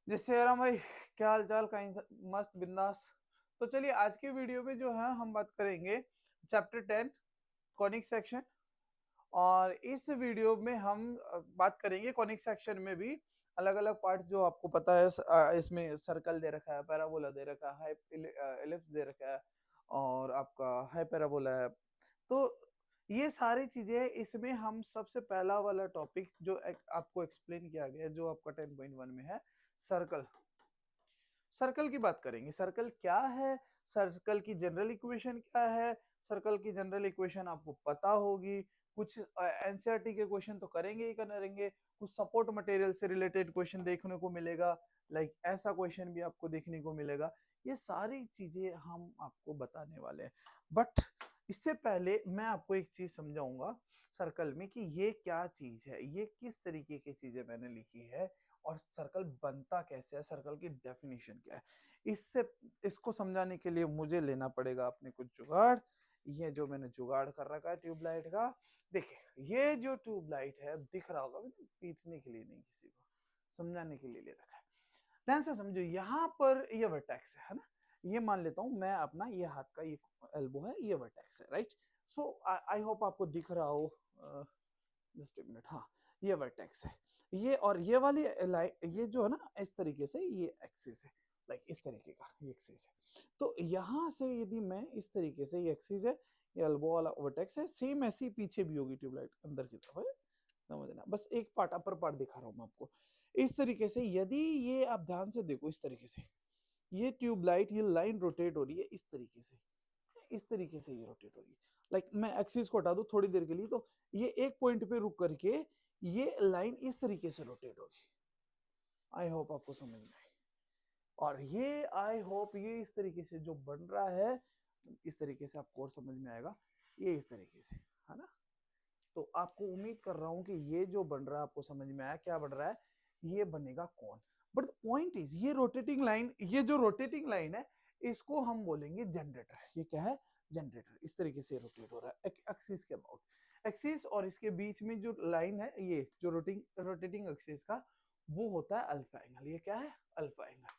जिससे यार भाई, क्या हाल चाल? कहीं मस्त बिंदास। तो चलिए आज की वीडियो में जो है हम बात करेंगे चैप्टर 10, कॉनिक सेक्शन। और इस वीडियो में हम बात करेंगे कॉनिक सेक्शन में भी अलग अलग पार्ट्स जो आपको पता है। इसमें सर्कल दे रखा है, पैराबोला दे रखा है, एलिप्स दे रखा है, और आपका हाई पैराबोला है। तो ये सारी चीजें इसमें हम सबसे पहला वाला टॉपिक जो आपको एक्सप्लेन किया गया है, जो आपका 10.1 में है, सर्कल। सर्कल की बात करेंगे। सर्कल क्या है, सर्कल की जनरल इक्वेशन क्या है। सर्कल की जनरल इक्वेशन आपको पता होगी। कुछ एनसीईआरटी के क्वेश्चन तो करेंगे ही करेंगे, कुछ सपोर्ट मटेरियल से रिलेटेड क्वेश्चन देखने को मिलेगा। लाइक ऐसा क्वेश्चन भी आपको देखने को मिलेगा। ये सारी चीजें हम आपको बताने वाले हैं। बट इससे पहले मैं आपको एक चीज समझाऊंगा सर्कल में कि ये क्या चीज है, ये किस तरीके की चीजें मैंने लिखी है, और सर्कल बनता कैसे है, सर्कल की डेफिनेशन क्या है। इससे इसको समझाने के लिए मुझे लेना पड़ेगा अपने कुछ जुगाड़। ये जो मैंने जुगाड़ कर रखा है ट्यूबलाइट का, देखिए ये जो ट्यूबलाइट है दिख रहा होगा, मैंने पीटने के लिए नहीं, किसी को समझाने के लिए ले रखा है। ध्यान से समझो, यहाँ पर ये वर्टेक्स है ना। ये मान लेता हूं मैं अपना, ये हाथ का ये एल्बो है, ये वर्टेक्स है, राइट। सो आई होप आपको दिख रहा हो। जस्ट ए मिनट, हाँ, ये वर्टेक्स है। ये और ये वाली लाइन, ये जो है ना, इस तरीके से ये एक्सिस है, लाइक इस तरीके का ये एक्सिस है। तो यहां से यदि मैं इस तरीके से, ये एक्सिस है, ये एल्बो वाला वर्टेक्स है, सेम ऐसी पीछे भी होगी ट्यूबलाइट अंदर की तरफ है। समझना, बस एक पार्ट अपर पार्ट दिखा रहा हूं मैं आपको। इस तरीके से यदि ये आप ध्यान से देखो, इस तरीके से ये ट्यूबलाइट, ये लाइन रोटेट हो रही है इस तरीके से, इस तरीके से ये रोटेट हो रही है। लाइक मैं एक्सिस को हटा दूं थोड़ी देर के लिए, तो ये एक पॉइंट पे रुक करके ये लाइन इस तरीके से रोटेट होगी। आई होप आपको समझ में आए। और ये आई होप ये इस तरीके से जो बन रहा है, इस तरीके से आपको और समझ में आएगा। ये इस तरीके से है ना। तो आपको उम्मीद कर रहा हूं कि ये जो बन रहा है आपको समझ में आया क्या बन रहा है। ये बनेगा कौन। बट पॉइंट इज, ये रोटेटिंग लाइन, ये जो रोटेटिंग लाइन है, इसको हम बोलेंगे जनरेटर। ये क्या है? जनरेटर। इस तरीके से रोटेट हो रहा है एक्सिस के अबाउट। एक्सिस और इसके बीच में जो लाइन है, ये जो रोटेटिंग एक्सिस का, वो होता है अल्फा एंगल। ये क्या है? Alpha angle.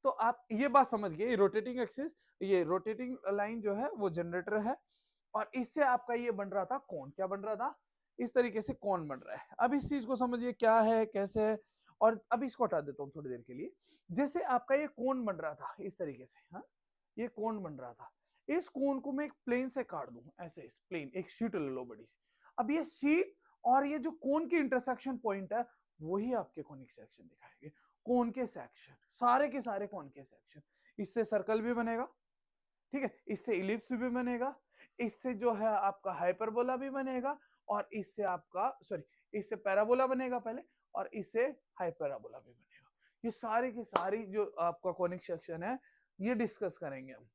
तो आप ये बात समझ गए, रोटेटिंग एक्सिस, ये रोटेटिंग लाइन जो है वो जनरेटर है। और इससे आपका ये बन रहा था कौन, क्या बन रहा था? इस तरीके से कौन बन रहा है। अब इस चीज को समझिए क्या है, कैसे है। और अब इसको हटा देता हूं थोड़ी देर के लिए। जैसे आपका ये कोन बन रहा था इस तरीके से, हाँ, ये कोन बन रहा था। इस कोन को मैं एक प्लेन से काट दूं, ऐसे इस प्लेन, एक शीट ले लो बड़ी सी। अब ये शीट और ये जो कोन की इंटरसेक्शन पॉइंट है, वही आपके कोनिक सेक्शन दिखाएंगे। कोन के सेक्शन, सारे के सारे कोन के सेक्शन। इससे सर्कल भी बनेगा, ठीक है, इससे इलिप्स भी बनेगा, इससे जो है आपका हाइपरबोला भी बनेगा, और इससे आपका, सॉरी, इससे पैराबोला बनेगा पहले, और इससे हाइपरबोला भी बनेगा। ये सारी की सारी जो आपका कॉनिक सेक्शन है, ये डिस्कस करेंगे हम।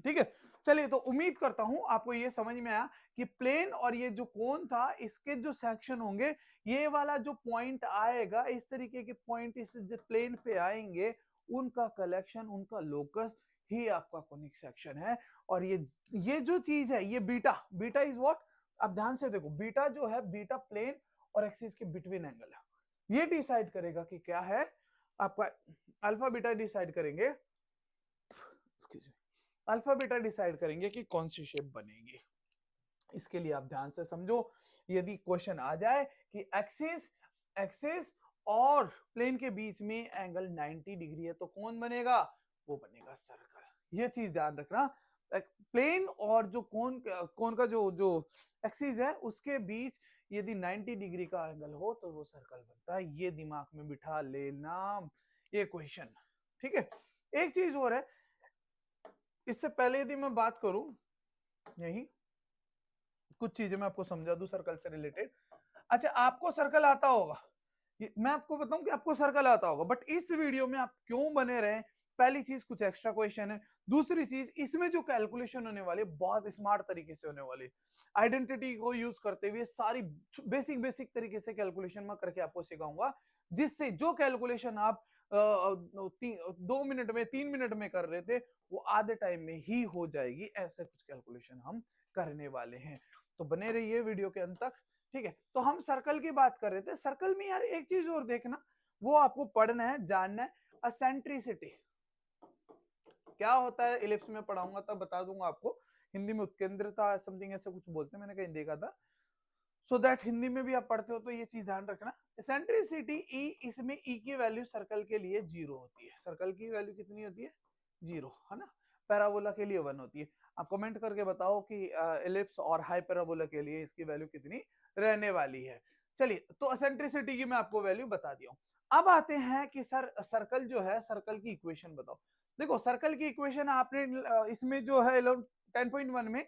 ठीक है, चलिए, तो उम्मीद करता हूं आपको ये समझ में आया कि प्लेन और ये जो कोन था, इसके जो सेक्शन होंगे, ये वाला जो पॉइंट आएगा, इस तरीके के पॉइंट इस प्लेन पे आएंगे, उनका कलेक्शन, उनका लोकस ही आपका कोनिक सेक्शन है। और ये जो चीज है, ये बीटा, बीटा इज व्हाट। अब ध्यान से देखो, बीटा जो है, बीटा प्लेन और एक्सिस के बिटवीन एंगल है। ये डिसाइड करेगा कि क्या है आपका। अल्फा बीटा डिसाइड करेंगे, अल्फा बीटा डिसाइड करेंगे कि कौन सी शेप बनेगी। इसके लिए आप ध्यान से समझो, यदि क्वेश्चन आ जाए कि एक्सिस एक्सिस और प्लेन के बीच में एंगल 90 डिग्री है, तो कौन बनेगा? वो बनेगा सर्कल। ये चीज ध्यान रखना। प्लेन और जो कोन का जो जो एक्सिस है, उसके बीच यदि 90 डिग्री का एंगल हो, तो वो सर्कल बनता है। ये दिमाग में बिठा लेना, ये क्वेश्चन। ठीक है, एक चीज और है, इससे पहले यदि मैं बात करूं, यही कुछ चीजें मैं आपको समझा दूं सर्कल से रिलेटेड। अच्छा, आपको सर्कल आता होगा, मैं आपको बताऊं कि आपको सर्कल आता होगा, बट इस वीडियो में आप क्यों बने रहे? पहली चीज, कुछ एक्स्ट्रा क्वेश्चन है। दूसरी चीज, इसमें जो कैलकुलेशन होने वाली है, बहुत स्मार्ट तरीके से होने वाली। आइडेंटिटी को यूज करते हुए सारी बेसिक बेसिक तरीके से कैलकुलेशन मैं करके आपको सिखाऊंगा, जिससे जो कैलकुलेशन आप 2 मिनट में, 3 मिनट में कर रहे थे, वो आधे टाइम में ही हो जाएगी। ऐसे कुछ कैलकुलेशन हम करने वाले हैं। तो बने रहिए वीडियो के अंत तक। ठीक है, तो हम सर्कल की बात कर रहे थे। सर्कल में यार एक चीज और देखना, वो आपको पढ़ना है, जानना है। एसेंट्रिसिटी क्या होता है, इलिप्स में पढ़ाऊंगा तब बता दूंगा आपको। हिंदी में उत्केंद्रता समथिंग ऐसा कुछ बोलते हैं, मैंने कहीं देखा था। सो दैट हिंदी में भी आप पढ़ते हो तो ये चीज ध्यान रखना। एसेंट्रिसिटी ई, इसमें ई की वैल्यू सर्कल के लिए 0 होती है। सर्कल की वैल्यू कितनी होती है? 0, है ना। पैराबोला के लिए 1 होती है। आप कमेंट करके बताओ कि एलिप्स और हाइपरबोला के लिए इसकी वैल्यू कितनी रहने वाली है। चलिए, तो एसेंट्रिसिटी की मैं आपको वैल्यू बता दिया हूं। अब आते हैं कि सर सर्कल जो है, सर्कल की इक्वेशन बताओ। देखो सर्कल की इक्वेशन आपने इसमें जो है 10.1 में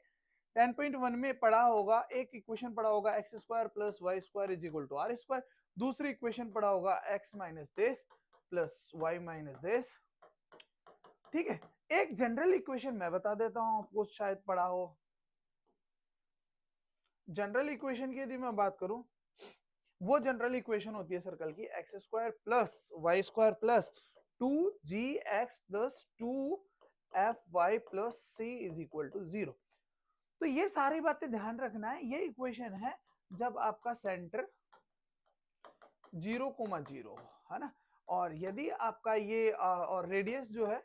10.1 में पढ़ा होगा, एक इक्वेशन पढ़ा होगा x square plus y square is equal to r square. दूसरी इक्वेशन पढ़ा होगा x minus this plus y minus this. ठीक है, एक जनरल इक्वेशन मैं बता देता हूं आपको, शायद पढ़ा हो। जनरल इक्वेशन की यदि मैं बात करूं, वो जनरल इक्वेशन होती है सर्कल की x square plus y square plus 2gx plus 2fy plus c is equal to 0। तो ये सारी बातें ध्यान रखना है। ये इक्वेशन है जब आपका सेंटर 0,0 है ना, और यदि आपका ये और रेडियस जो है,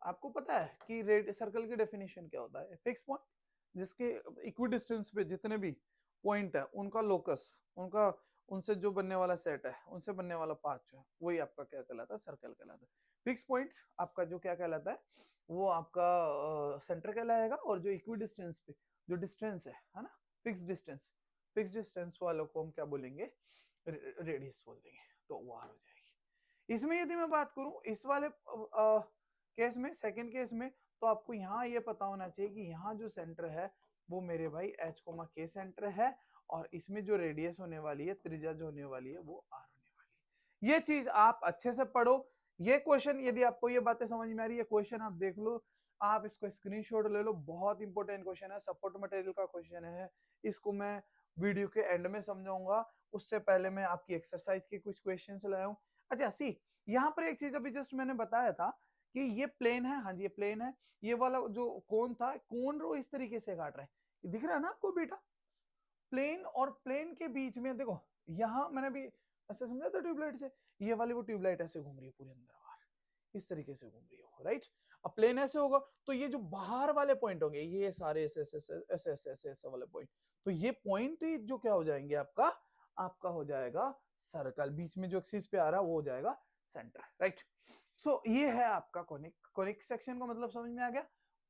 आपको पता है कि सर्कल की डेफिनेशन क्या होता है? फिक्स पॉइंट, जिसके इक्विडिस्टेंस पे जितने भी पॉइंट है उनका लोकस, उनका उनसे जो बनने वाला सेट है, उनसे बनने वाला पाथ जो है, वही आपका क्या कहलाता है? सर्कल कहलाता है। फिक्स पॉइंट आपका जो क्या कहलाता है, वो आपका सेंटर कहलाएगा। और जो इक्विडिस्टेंस पे जो डिस्टेंस है ना, फिक्स डिस्टेंस वालों को हम क्या बोलेंगे? रेडियस बोल देंगे। तो वो आर हो जाएगी। इसमें यदि मैं बात करूं इस वाले केस में, सेकंड केस में, तो आपको यहाँ ये पता होना चाहिए कि यहाँ जो सेंटर है वो मेरे भाई h, k सेंटर है, और इसमें जो रेडियस होने वाली है, त्रिज्या जो होने वाली है, वो r होने वाली है। ये चीज आप अच्छे से पढ़ो। ये क्वेश्चन यदि आपको ये बातें समझ में आ रही है, क्वेश्चन आप देख लो, आप इसको स्क्रीनशॉट ले लो, बहुत इंपॉर्टेंट क्वेश्चन है, सपोर्ट मटेरियल का क्वेश्चन है। इसको मैं वीडियो के एंड में समझाऊंगा, उससे पहले मैं आपकी एक्सरसाइज के कुछ क्वेश्चन लाया हूं। अच्छा सी, यहाँ पर एक चीज अभी जस्ट मैंने बताया था कि ये प्लेन है, हाँ जी ये प्लेन है। ये वाला जो कोन था, कोन रो इस तरीके से काट रहा है, दिख रहा है ना आपको बेटा? प्लेन और प्लेन के बीच में देखो, यहां मैंने भी ऐसे समझा था ट्यूबलाइट से, ये वाली वो ट्यूबलाइट ऐसे घूम रही है पूरे अंदर बाहर, इस तरीके से घूम रही हो, राइट। अब प्लेन ऐसे होगा तो ये जो बाहर वाले पॉइंट होंगे, ये सारे ऐसे ऐसे ऐसे ऐसे ऐसे ऐसे वाले पॉइंट, तो ये पॉइंट जो क्या हो जाएंगे आपका, आपका हो जाएगा सर्कल। बीच में जो एक्सिस पे आ रहा है वो हो जाएगा सेंटर, राइट। सो ये है आपका कोनिक। कोनिक सेक्शन का मतलब समझ में आ गया,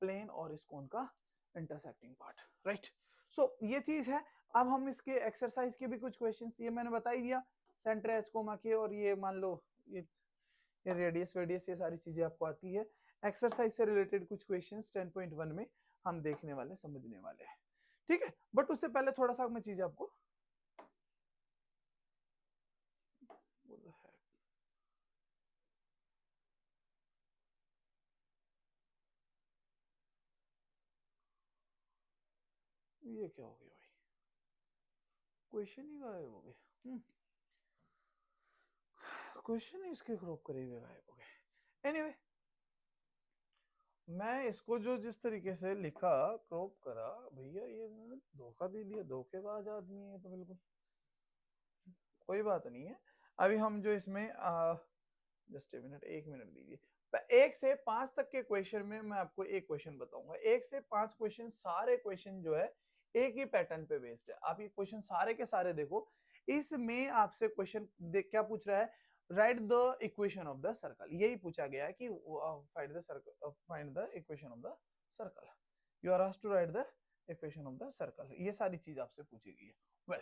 प्लेन और इस कोन का इंटरसेक्टिंग पार्ट, राइट। सो ये चीज है। अब हम इसके एक्सरसाइज के भी कुछ क्वेश्चंस, ये मैंने बता ही दिया, सेंटर एच कोमा के, और ये मान लो ये रेडियस वेडियस, ये सारी चीजें आपको आती है। एक्सरसाइज से रिलेटेड कुछ क्वेश्चंस 10.1 में हम देखने वाले, समझने वाले हैं, ठीक है। बट उससे पहले थोड़ा सा मैं चीज आपको ये क्या हो गया भाई, क्वेश्चन ही गायब हो गए। क्वेश्चन ही इसके क्रॉप करेगा गायब हो गए। एनीवे, मैं इसको जो जिस तरीके से लिखा, क्रॉप करा, भैया ये धोखा दे दिया, धोखेबाज आदमी है तो बिल्कुल। कोई बात नहीं है। अभी हम जो इसमें जस्ट ए मिनट, 1 मिनट दीजिए। 1 से 5 तक के क्वेश्चन में मैं आपको एक क्वेश्चन बताऊंगा। 1 से 5 क्वेश्चन, सारे क्वेश्चन जो है एक ही पैटर्न पे बेस्ड है। आप ये क्वेश्चन सारे के सारे देखो, इसमें आपसे क्वेश्चन देख क्या पूछ रहा है, write the equation of the circle, यही पूछा गया है कि find the circle, find the equation of the circle, you are asked to write the equation of the circle, ये सारी चीज आपसे पूछी गई है। वेल,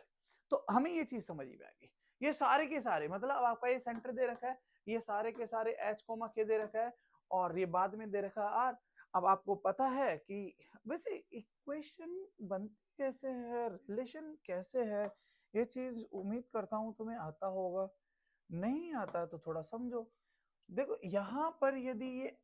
तो हमें ये चीज समझ में आ गई। ये सारे के सारे मतलब आपका ये सेंटर दे रखा है, ये सारे के सारे एच कोमा के दे रखा है, और ये बाद में दे रखा है आर। अब आपको पता है कि वैसे इक्वेशन बनती कैसे है, रिलेशन कैसे है, ये चीज उम्मीद करता हूं तुम्हें आता होगा। नहीं आता तो थोड़ा समझो। देखो यहाँ पर यदि ये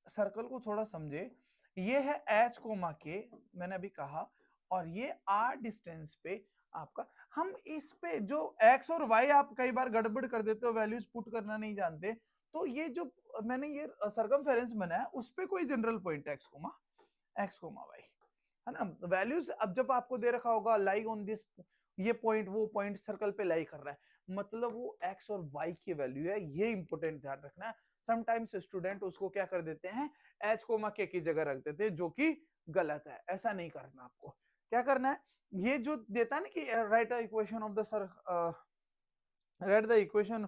सर्कल को थोड़ा समझे, ये है एच कोमा के, मैंने अभी कहा, और ये आर डिस्टेंस पे आपका, हम इस पे जो एक्स और वाई आप कई बार गड़बड़ कर देते हो, वैल्यूज पुट करना नहीं जानते, तो ये जो मैंने ये सर्कमफेरेंस बनाया उस पे कोई general point x comma y, है ना। वैल्यूज अब जब आपको दे रखा होगा लाई ऑन दिस, ये पॉइंट वो पॉइंट सर्कल पे लाई कर रहा है, मतलब वो x और y की वैल्यू है, ये इंपॉर्टेंट ध्यान रखना है। समटाइम्स स्टूडेंट उसको क्या कर देते हैं, h कोमा k की जगह रख देते हैं, जो कि गलत है, ऐसा नहीं करना आपको। क्या करना है, ये जो देता है ना कि right the equation of the write the equation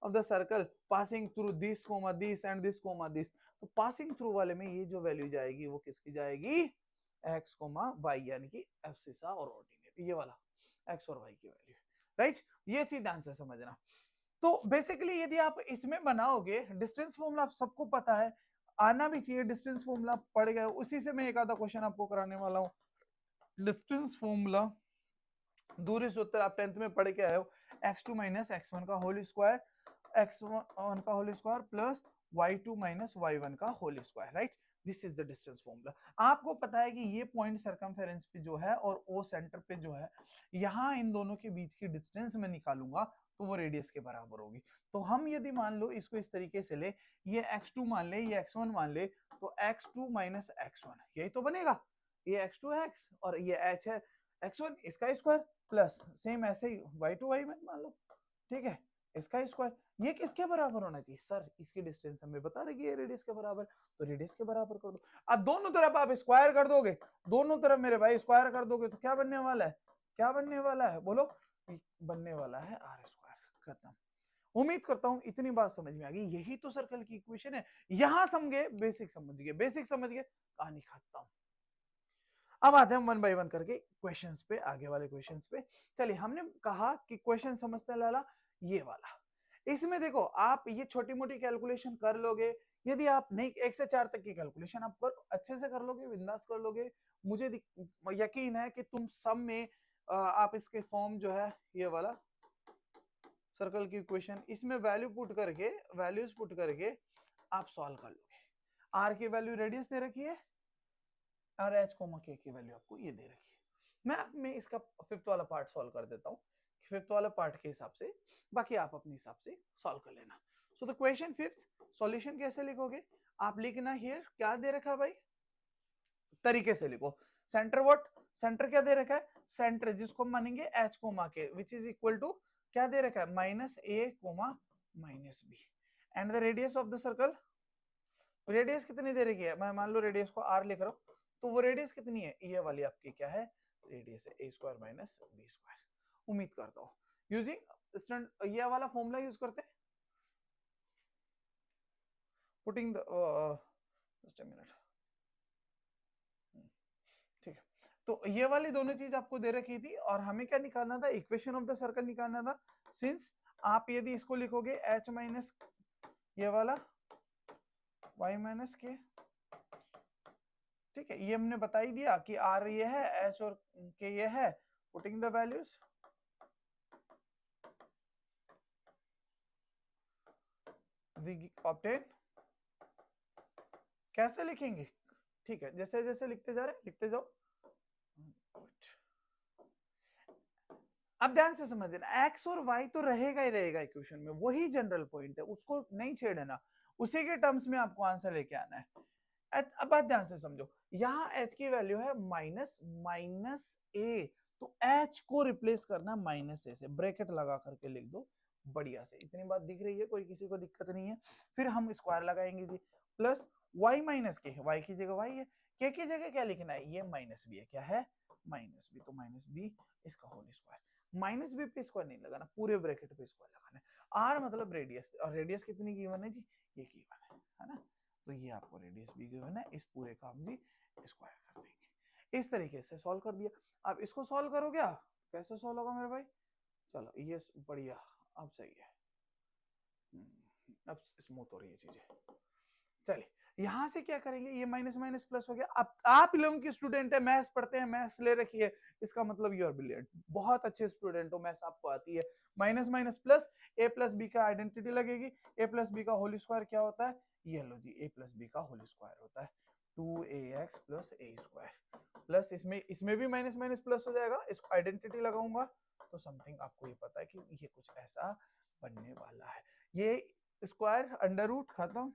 of the circle passing through this comma this and this comma this, तो passing through वाले में ये जो वैल्यू जाएगी वो किसकी जाएगी, x कोमा y, यानी कि एब्सिसा और ऑर्डिनेट, ये वाला x और y की वैल्यू, राइट। ये चीज ध्यान से समझना। तो बेसिकली यदि आप इसमें बनाओगे, डिस्टेंस फॉर्मूला आप सबको पता है, आना भी चाहिए, डिस्टेंस फॉर्मूला पढ़ गए, उसी से मैं एक आधा क्वेश्चन आपको कराने वाला हूँ। डिस्टेंस फॉर्मूला, दूरी सूत्र आप 10th में पढ़ के आए हो, x2 माइनस x1 का होल स्क्वायर, x1 का whole square plus y2 minus y1 का whole square, right. This is the distance formula. आपको पता है कि ये पॉइंट सर्कमफेरेंस पे जो है और ओ सेंटर पे जो है, यहाँ इन दोनों के बीच की डिस्टेंस मैं निकालूंगा तो वो रेडियस के बराबर होगी। तो हम यदि मान लो इसको इस तरीके से ले, ये x2 मान ले, ये x1 मान ले, तो x2 माइनस x1 यही तो बनेगा, ये x2 है x और ये h है x1, इसका स्क्वायर प्लस सेम ऐसे ही y2 y मान लो, ठीक है, इसका स्क्वायर। ये किसके बराबर होना चाहिए सर, इसकी डिस्टेंस हमें बता रही है ये रेडियस के बराबर, तो रेडियस के बराबर कर दो। अब दोनों तरफ आप स्क्वायर कर दोगे, दोनों तरफ मेरे भाई स्क्वायर कर दोगे तो क्या बनने वाला है, क्या बनने वाला है बोलो, बनने वाला है आर स्क्वायर। खत्म। उम्मीद करता हूं इतनी बात समझ में आ गई, यही तो सर्कल की इक्वेशन है। यहां समझे, बेसिक समझ गए, बेसिक समझ गए, कहानी खत्म। अब आते हैं वन बाय वन करके क्वेश्चंस पे, आगे वाले क्वेश्चंस पे। चलिए, हमने कहा कि क्वेश्चन समझते लाला ये वाला, इसमें देखो आप ये छोटी मोटी कैलकुलेशन कर लोगे, यदि आप नहीं 1 से 4 तक की कैलकुलेशन आप कर अच्छे से कर लोगे, बिंदास कर लोगे, मुझे यकीन है कि तुम सब में आप इसके फॉर्म जो है ये वाला सर्कल की इक्वेशन, इसमें वैल्यू पुट करके, वैल्यूज पुट करके आप सॉल्व कर लोगे। आर की वैल्यू रेडियस दे रखी है और एच कोमा के की वैल्यू आपको ये दे रखी है। मैं इसका फिफ्थ वाला पार्ट सॉल्व कर देता हूँ, फिफ्थ वाला पार्ट के हिसाब से, बाकी आप अपने हिसाब से सॉल्व कर लेना। So the question fifth, solution कैसे लिखोगे आप, लिखना हियर क्या दे रखा है भाई, तरीके से लिखो। सेंटर व्हाट, सेंटर क्या दे रखा है, सेंटर जिसको मानेंगे एच कोमा के, विच इज इक्वल टू क्या दे रखा है, minus a comma minus b, and the radius of the circle, radius कितनी दे रखी है, मैं मान लो रेडियस को आर लिख रहा हूं, तो वो रेडियस कितनी है, ये वाली आपकी क्या है, रेडियस है ए स्क्वायर माइनस बी स्क्वायर। उम्मीद करता हूं यूजिंग ये वाला फॉर्मूला यूज करते हैं, putting the just a minute, ठीक है। तो ये वाली दोनों चीज आपको दे रखी थी और हमें क्या निकालना था, इक्वेशन ऑफ द सर्कल निकालना था। सिंस आप यदि इसको लिखोगे एच माइनस ये वाला y माइनस के, ठीक है, ये हमने बता ही दिया कि आर ये है, एच और के ये है, putting the values, we obtain, कैसे लिखेंगे, ठीक है, जैसे जैसे लिखते जा रहे लिखते जाओ। अब ध्यान से समझ लेना, एक्स और वाई तो रहेगा ही रहेगा इक्वेशन में, वही जनरल पॉइंट है, उसको नहीं छेड़ना, उसी के टर्म्स में आपको आंसर लेके आना है। अब बात ध्यान से समझो, यहाँ h की वैल्यू है माइनस माइनस ए, तो h को रिप्लेस करना माइनस ए से, ब्रैकेट लगा करके लिख दो, बढ़िया से, इतनी बात दिख रही है, कोई किसी को दिक्कत नहीं है। फिर हम स्क्वायर लगाएंगे जी, प्लस y माइनस के, y की जगह y है, k की जगह क्या लिखना है, ये माइनस बी है, क्या है माइनस बी, तो माइनस बी इसका होल स्क्वायर, माइनस बी पे स्क्वायर नहीं लगाना, पूरे ब्रैकेट पे स्क्वायर लगाना है। आर मतलब रेडियस, और रेडियस कितनी गिवन है जी, ये गिवन है ना, तो ये आपको रेडियस भी गिवन है, इस पूरे का हम जी स्क्वायर कर देंगे। इस तरीके से सॉल्व कर दिया। अब इसको सॉल्व करो, क्या कैसे सॉल्व होगा मेरे भाई, चलो ये बढ़िया, अब सही है, अब स्मूथ हो रही है चीजें। चलिए यहां से क्या करेंगे, ये माइनस माइनस प्लस हो गया। अब आप लोगों की स्टूडेंट है, मैथ्स पढ़ते हैं, मैथ्स ले रखी है, इसका मतलब यू आर ब्रिलियंट, बहुत अच्छे स्टूडेंट हो, मैथ्स आपको आती है। माइनस माइनस प्लस, ए प्लस बी का आइडेंटिटी लगेगी, ए प्लस बी का होल स्क्वायर क्या होता है, ये लो जी, ए प्लस बी का होल स्क्वायर होता है 2ax प्लस ए स्क्वायर, प्लस इसमें भी माइनस माइनस प्लस हो जाएगा, इसको आइडेंटिटी लगाऊंगा तो समथिंग आपको ये पता है कि ये कुछ ऐसा बनने वाला है, ये स्क्वायर अंडर रूट खत्म,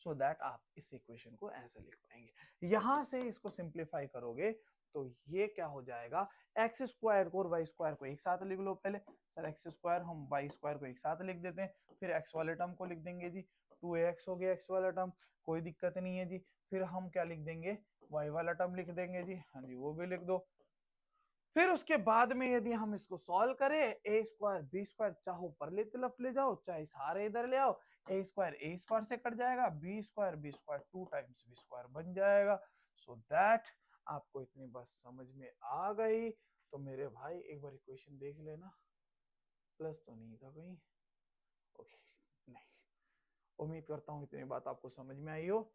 सो दैट आप इस इक्वेशन को ऐसे लिख पाएंगे। यहां से इसको सिंप्लीफाई करोगे तो ये क्या हो जाएगा, एक्स स्क्वायर को और वाई स्क्वायर को एक साथ लिख लो पहले। सर एक्स स्क्वायर हम वाई स्क्वायर को एक साथ लिख देते हैं, फिर एक्स वाले टर्म को लिख देंगे जी, 2ax हो गया एक्स वाला टर्म, कोई दिक्कत नहीं है जी। फिर हम क्या लिख देंगे, वाई वाला टर्म लिख देंगे जी, हाँ जी वो भी लिख दो। फिर उसके बाद में यदि हम इसको सॉल्व करें, ए स्क्वायर बी स्क्वायर चाहो परले तरफ ले जाओ चाहे सारे इधर ले आओ, ए स्क्वायर से कट जाएगा, b square 2 times b square बन जाएगा। सो दैट आपको इतनी बात समझ में आ गई। तो मेरे भाई एक बार इक्वेशन देख लेना, प्लस तो नहीं था कहीं, ओके नहीं, उम्मीद करता हूं इतनी बात आपको समझ में आई हो।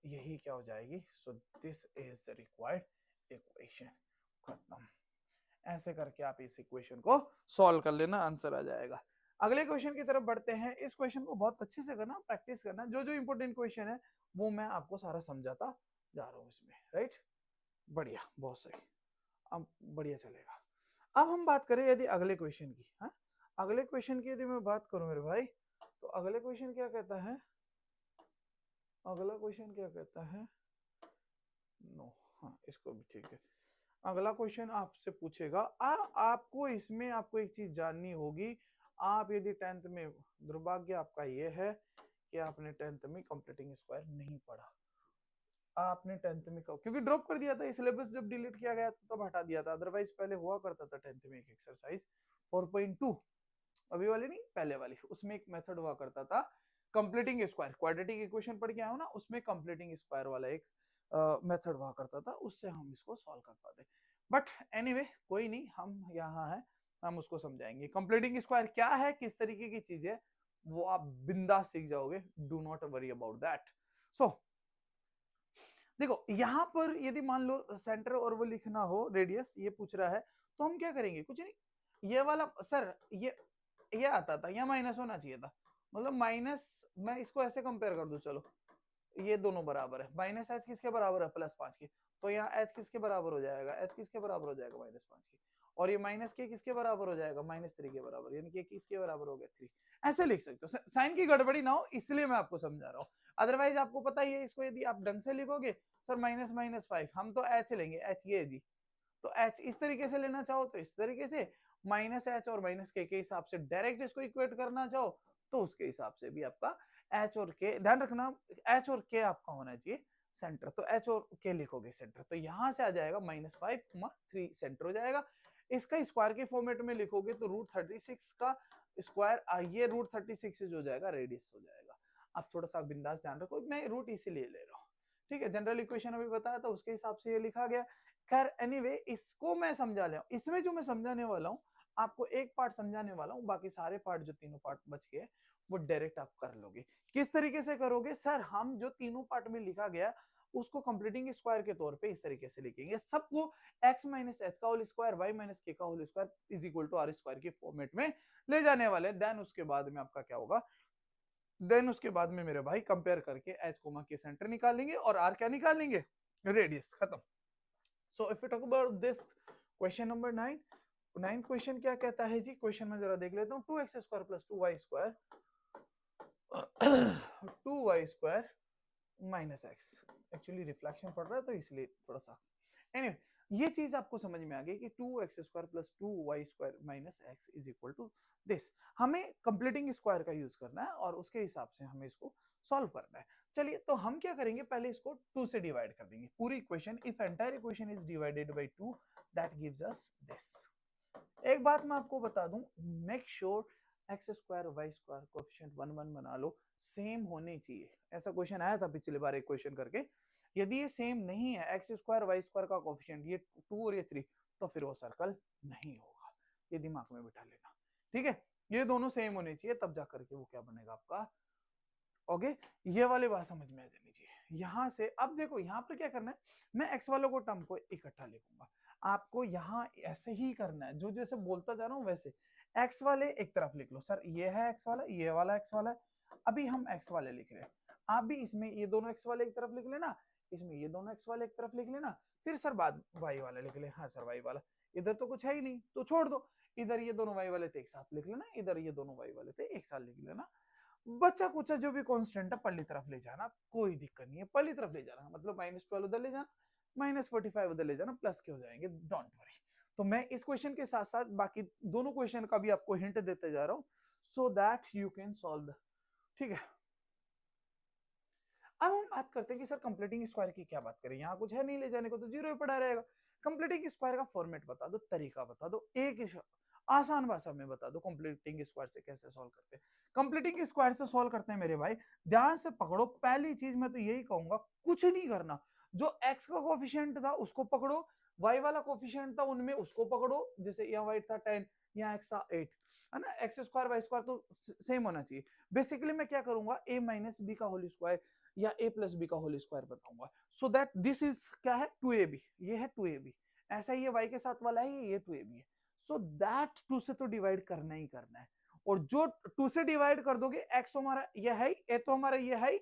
यही क्या हो जाएगी, so this is the required equation, खत्म। ऐसे करके आप इस इक्वेशन को सॉल्व कर लेना, आंसर आ जाएगा। अगले क्वेश्चन की तरफ बढ़ते हैं। इस क्वेश्चन को बहुत अच्छे से करना, प्रैक्टिस करना, जो जो इंपॉर्टेंट क्वेश्चन है वो मैं आपको सारा समझाता जा रहा हूं इसमें, राइट। बढ़िया, बहुत सही, अब बढ़िया चलेगा। अब हम बात करें यदि अगले क्वेश्चन की, हाँ अगले क्वेश्चन की यदि मैं बात करूं मेरे भाई, तो अगले क्वेश्चन क्या कहता है, अगला क्वेश्चन क्या कहता है, नो हाँ इसको भी ठीक है। अगला क्वेश्चन आपसे पूछेगा, आपको इसमें आपको एक चीज जाननी होगी। आप यदि 10th में, दुर्भाग्य आपका ये है कि आपने 10th में कंप्लीटिंग स्क्वायर नहीं पढ़ा। आपने 10th में क्योंकि ड्रॉप कर दिया था, सिलेबस जब डिलीट किया गया था तब हटा दिया था, अदरवाइज पहले हुआ करता था 10th में एक एक्सरसाइज 4.2, अभी वाली नहीं पहले वाली, उसमें एक मेथड हुआ करता था कंप्लीटिंग स्क्वायर, क्वाड्रेटिक इक्वेशन पढ़ के आए हो ना, उसमें कंप्लीटिंग स्क्वायर वाला एक मेथड हुआ करता था, उससे हम इसको सॉल्व कर पाते। बट एनीवे कोई नहीं, हम यहाँ है, हम उसको समझाएंगे। कंप्लीटिंग स्क्वायर क्या है, किस तरीके की चीज है, वो आप बिंदास सीख जाओगे, do not worry about that. So देखो यहाँ पर यदि मान लो सेंटर और वो लिखना हो रेडियस, ये पूछ रहा है, तो हम क्या करेंगे, कुछ नहीं, ये वाला सर ये आता था, या माइनस होना चाहिए था, मतलब माइनस, मैं इसको ऐसे कंपेयर कर दूं, चलो ये दोनों बराबर है, माइनस एच किसके बराबर है, +5 की, तो यहाँ एच किसके बराबर हो जाएगा, एच किसके बराबर हो जाएगा, -5 की, और ये माइनस के किसके बराबर हो जाएगा, -3 के बराबर, यानी कि किसके बराबर हो गया 3। ऐसे लिख सकते हो, साइन की गड़बड़ी ना हो इसलिए मैं आपको समझा रहा हूँ, अदरवाइज आपको पता ही है, इसको यदि आप ढंग से लिखोगे, सर -5, हम तो एच लेंगे, एच ये जी, तो एच इस तरीके से लेना चाहो तो इस तरीके से, -h और के हिसाब से डायरेक्ट इसको इक्वेट करना चाहो तो उसके हिसाब से भी आपका एच और के, ध्यान रखना एच और के आपका होना चाहिए सेंटर, तो एच और के लिखोगे सेंटर, तो यहां से आ जाएगा -5, 3 सेंटर हो जाएगा। इसका स्क्वायर के फॉर्मेट में लिखोगे तो √36 का स्क्वायर, ये √36 हो जाएगा, रेडियस हो जाएगा। आप थोड़ा सा बिंदास ध्यान रखो, मैं रूट इसीलिए ले रहा हूँ, ठीक है, जनरल इक्वेशन अभी बताया था उसके हिसाब से ये लिखा गया। खैर एनीवे इसको मैं समझा ले, इसमें जो मैं समझाने वाला हूँ, आपको एक पार्ट समझाने वाला हूँ, बाकी सारे पार्ट जो तीनों पार्ट बच गए वो डायरेक्ट आप कर लोगे। किस तरीके से करोगे, सर हम जो तीनों पार्ट में लिखा गया उसको कंप्लीटिंग स्क्वायर के तौर पे इस तरीके से लिखेंगे, सबको x माइनस एच का whole square, y minus k का whole square is equal to r square के फॉर्मेट में ले जाने वाले। देन उसके बाद में आपका क्या होगा, देन उसके बाद में मेरे भाई कंपेयर करके एच कोमा के सेंटर निकालेंगे और आर क्या निकालेंगे, रेडियस, खत्म। So if you talk about this question number 9, 9th question क्या कहता है जी, क्वेश्चन में जरा देख लेता हूँ, 2x square plus 2y square 2y square minus x, actually reflection पड़ रहा है तो इसलिए थोड़ा सा, anyway, ये चीज आपको समझ में आ गई कि 2x square plus 2y square minus x is equal to this. हमें कंप्लीटिंग स्क्वायर का यूज करना है और उसके हिसाब से हमें इसको सॉल्व करना है। चलिए तो हम क्या करेंगे, पहले इसको 2 से डिवाइड कर देंगे पूरी equation, if entire equation is divided by 2 that gives us this. एक बात मैं आपको बता दूं, make sure x square y square coefficient 1 1 बना लो, सेम होने चाहिए। ऐसा क्वेश्चन आया था पिछली बार एक क्वेश्चन करके, यदि ये सेम नहीं है एक्स स्क्वायर वाई स्क्वायर का कोएफिशिएंट, ये 2 और ये 3, तो फिर वो सर्कल नहीं होगा, ये दिमाग में बिठा लेना, ठीक है। ये दोनों सेम होने चाहिए तब जाकर के वो क्या बनेगा आपका, ओके। ये वाली बात समझ में आ जानी चाहिए। यहां से अब देखो यहाँ पर क्या करना है, मैं एक्स वालों को टर्म को इकट्ठा लिखूंगा, आपको यहाँ ऐसे ही करना है, जो जैसे बोलता जा रहा हूँ वैसे। एक्स वाले एक तरफ लिख लो, सर ये है एक्स वाला, ये वाला एक्स वाला है, अभी हम एक्स वाले लिख रहे हैं, आप भी इसमें ये दोनों एक्स वाले एक तरफ लिख लेना, इसमें ये दोनों एक्स वाले एक तरफ लिख लेना, फिर सर बाद वाई वाला लिख ले, हाँ सर वाई वाला, इधर तो कुछ है ही नहीं तो छोड़ दो, इधर ये दोनों वाई वाले थे एक साथ लिख लेना, इधर ये दोनों वाई वाले थे एक साथ लिख लेना, बच्चा कुछ जो भी कांस्टेंट है पल्ली तरफ ले जाना, कोई दिक्कत नहीं है, पल्ली तरफ ले जाना, मतलब -12 उधर ले जाना, -45 उधर ले जाना, प्लस के हो जाएंगे, डोंट वरी। तो मैं इस क्वेश्चन के साथ साथ बाकी दोनों क्वेश्चन का भी आपको हिंट देते जा रहा हूं, so that you can solve the, ठीक है। अब हम बात करते हैं कि सर कंप्लीटिंग स्क्वायर की क्या बात करें, यहाँ कुछ है नहीं ले जाने को, तो जीरो ही पड़ा रहेगा। कंप्लीटिंग स्क्वायर का फॉर्मेट बता दो, तरीका बता दो, एक आसान भाषा में बता दो कंप्लीटिंग स्क्वायर से कैसे सॉल्व करते हैं। कंप्लीटिंग स्क्वायर से सॉल्व करते हैं मेरे भाई, ध्यान से पकड़ो। पहली चीज मैं तो यही कहूंगा, कुछ नहीं करना, जो एक्स का कोफिशिएंट था उसको पकड़ो, वाई वाला कोफिशिएंट था उनमें उसको पकड़ो, जैसे यहाँ वाई था 10, यहाँ एक्स था 8, है ना। एक्स स्क्वायर वाई स्क्वायर तो सेम होना चाहिए। बेसिकली मैं क्या करूंगा, a माइनस बी का होल स्क्वायर या a प्लस बी का होल स्क्वायर बताऊंगा, सो दैट दिस इज क्या है 2ab, ये है 2ab, ऐसा ही ये y के साथ वाला है, ये 2ab है। सो दैट 2 से तो डिवाइड करना ही करना है, और जो 2 से डिवाइड कर दोगे x हमारा ये है, a तो हमारा ये है,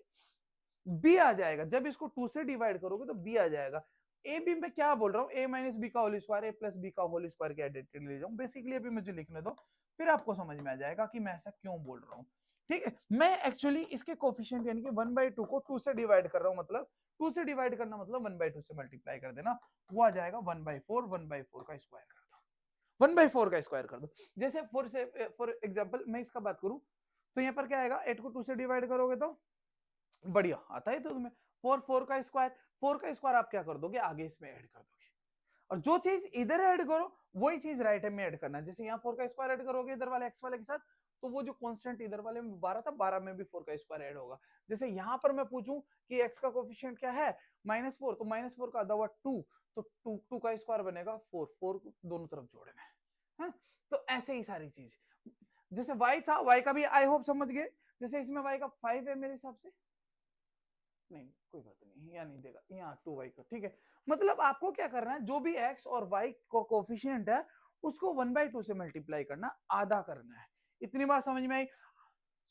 b आ जाएगा। जब इसको 2 से डिवाइड करोगे तो b आ जाएगा। ए बी में क्या बोल रहा हूँ, a माइनस बी का whole square, a plus b का होल स्क्वायर की आइडेंटिटी ले जाऊं। बेसिकली अभी मुझे लिखने दो, फिर आपको समझ में आ जाएगा कि मैं ऐसा क्यों बोल रहा हूँ, ठीक है। मैं एक्चुअली इसके कोफिशिएंट यानी कि 1/2 को 2 से डिवाइड कर रहा हूँ, मतलब 2 से डिवाइड करना मतलब 1/2 से मल्टीप्लाई कर देना, वो आ जाएगा 1/4, 1/4 का स्क्वायर कर दो, 1/4 का स्क्वायर कर दो। जैसे फॉर एग्जांपल मैं इसका बात करूं, तो यहाँ पर क्या आएगा, 8 को 2 से डिवाइड करोगे तो बढ़िया आता है, तो तुम्हें 4 का स्क्वायर, 4 का स्क्वायर आप क्या कर दोगे, आगे इसमें ऐड कर दोगे, और जो चीज इधर ऐड करो वही चीज राइट हैंड में ऐड करना है। जैसे यहाँ 4 का स्क्वायर ऐड करोगे इधर वाले एक्स वाले के साथ, तो वो जो कांस्टेंट इधर वाले में 12 था, 12 में भी 4 का स्क्वायर ऐड होगा। जैसे यहाँ पर मैं पूछूं कि एक्स का कोफिशिएंट क्या है, -4, तो -4 का आधा हुआ 2, तो 2 का स्क्वायर बनेगा 4, 4 दोनों तरफ जोड़ना है। तो ऐसे ही सारी चीज, जैसे y था, y का भी आई होप समझ गए। जैसे इसमें y का 5 है मेरे हिसाब से, नहीं कोई बात नहीं, यहाँ नहीं देगा, यहाँ 2y का, ठीक है। मतलब आपको क्या करना है, जो भी x और y को कोफिशिएंट है उसको 1/2 से मल्टीप्लाई करना, आधा करना है। इतनी बात समझ में आई।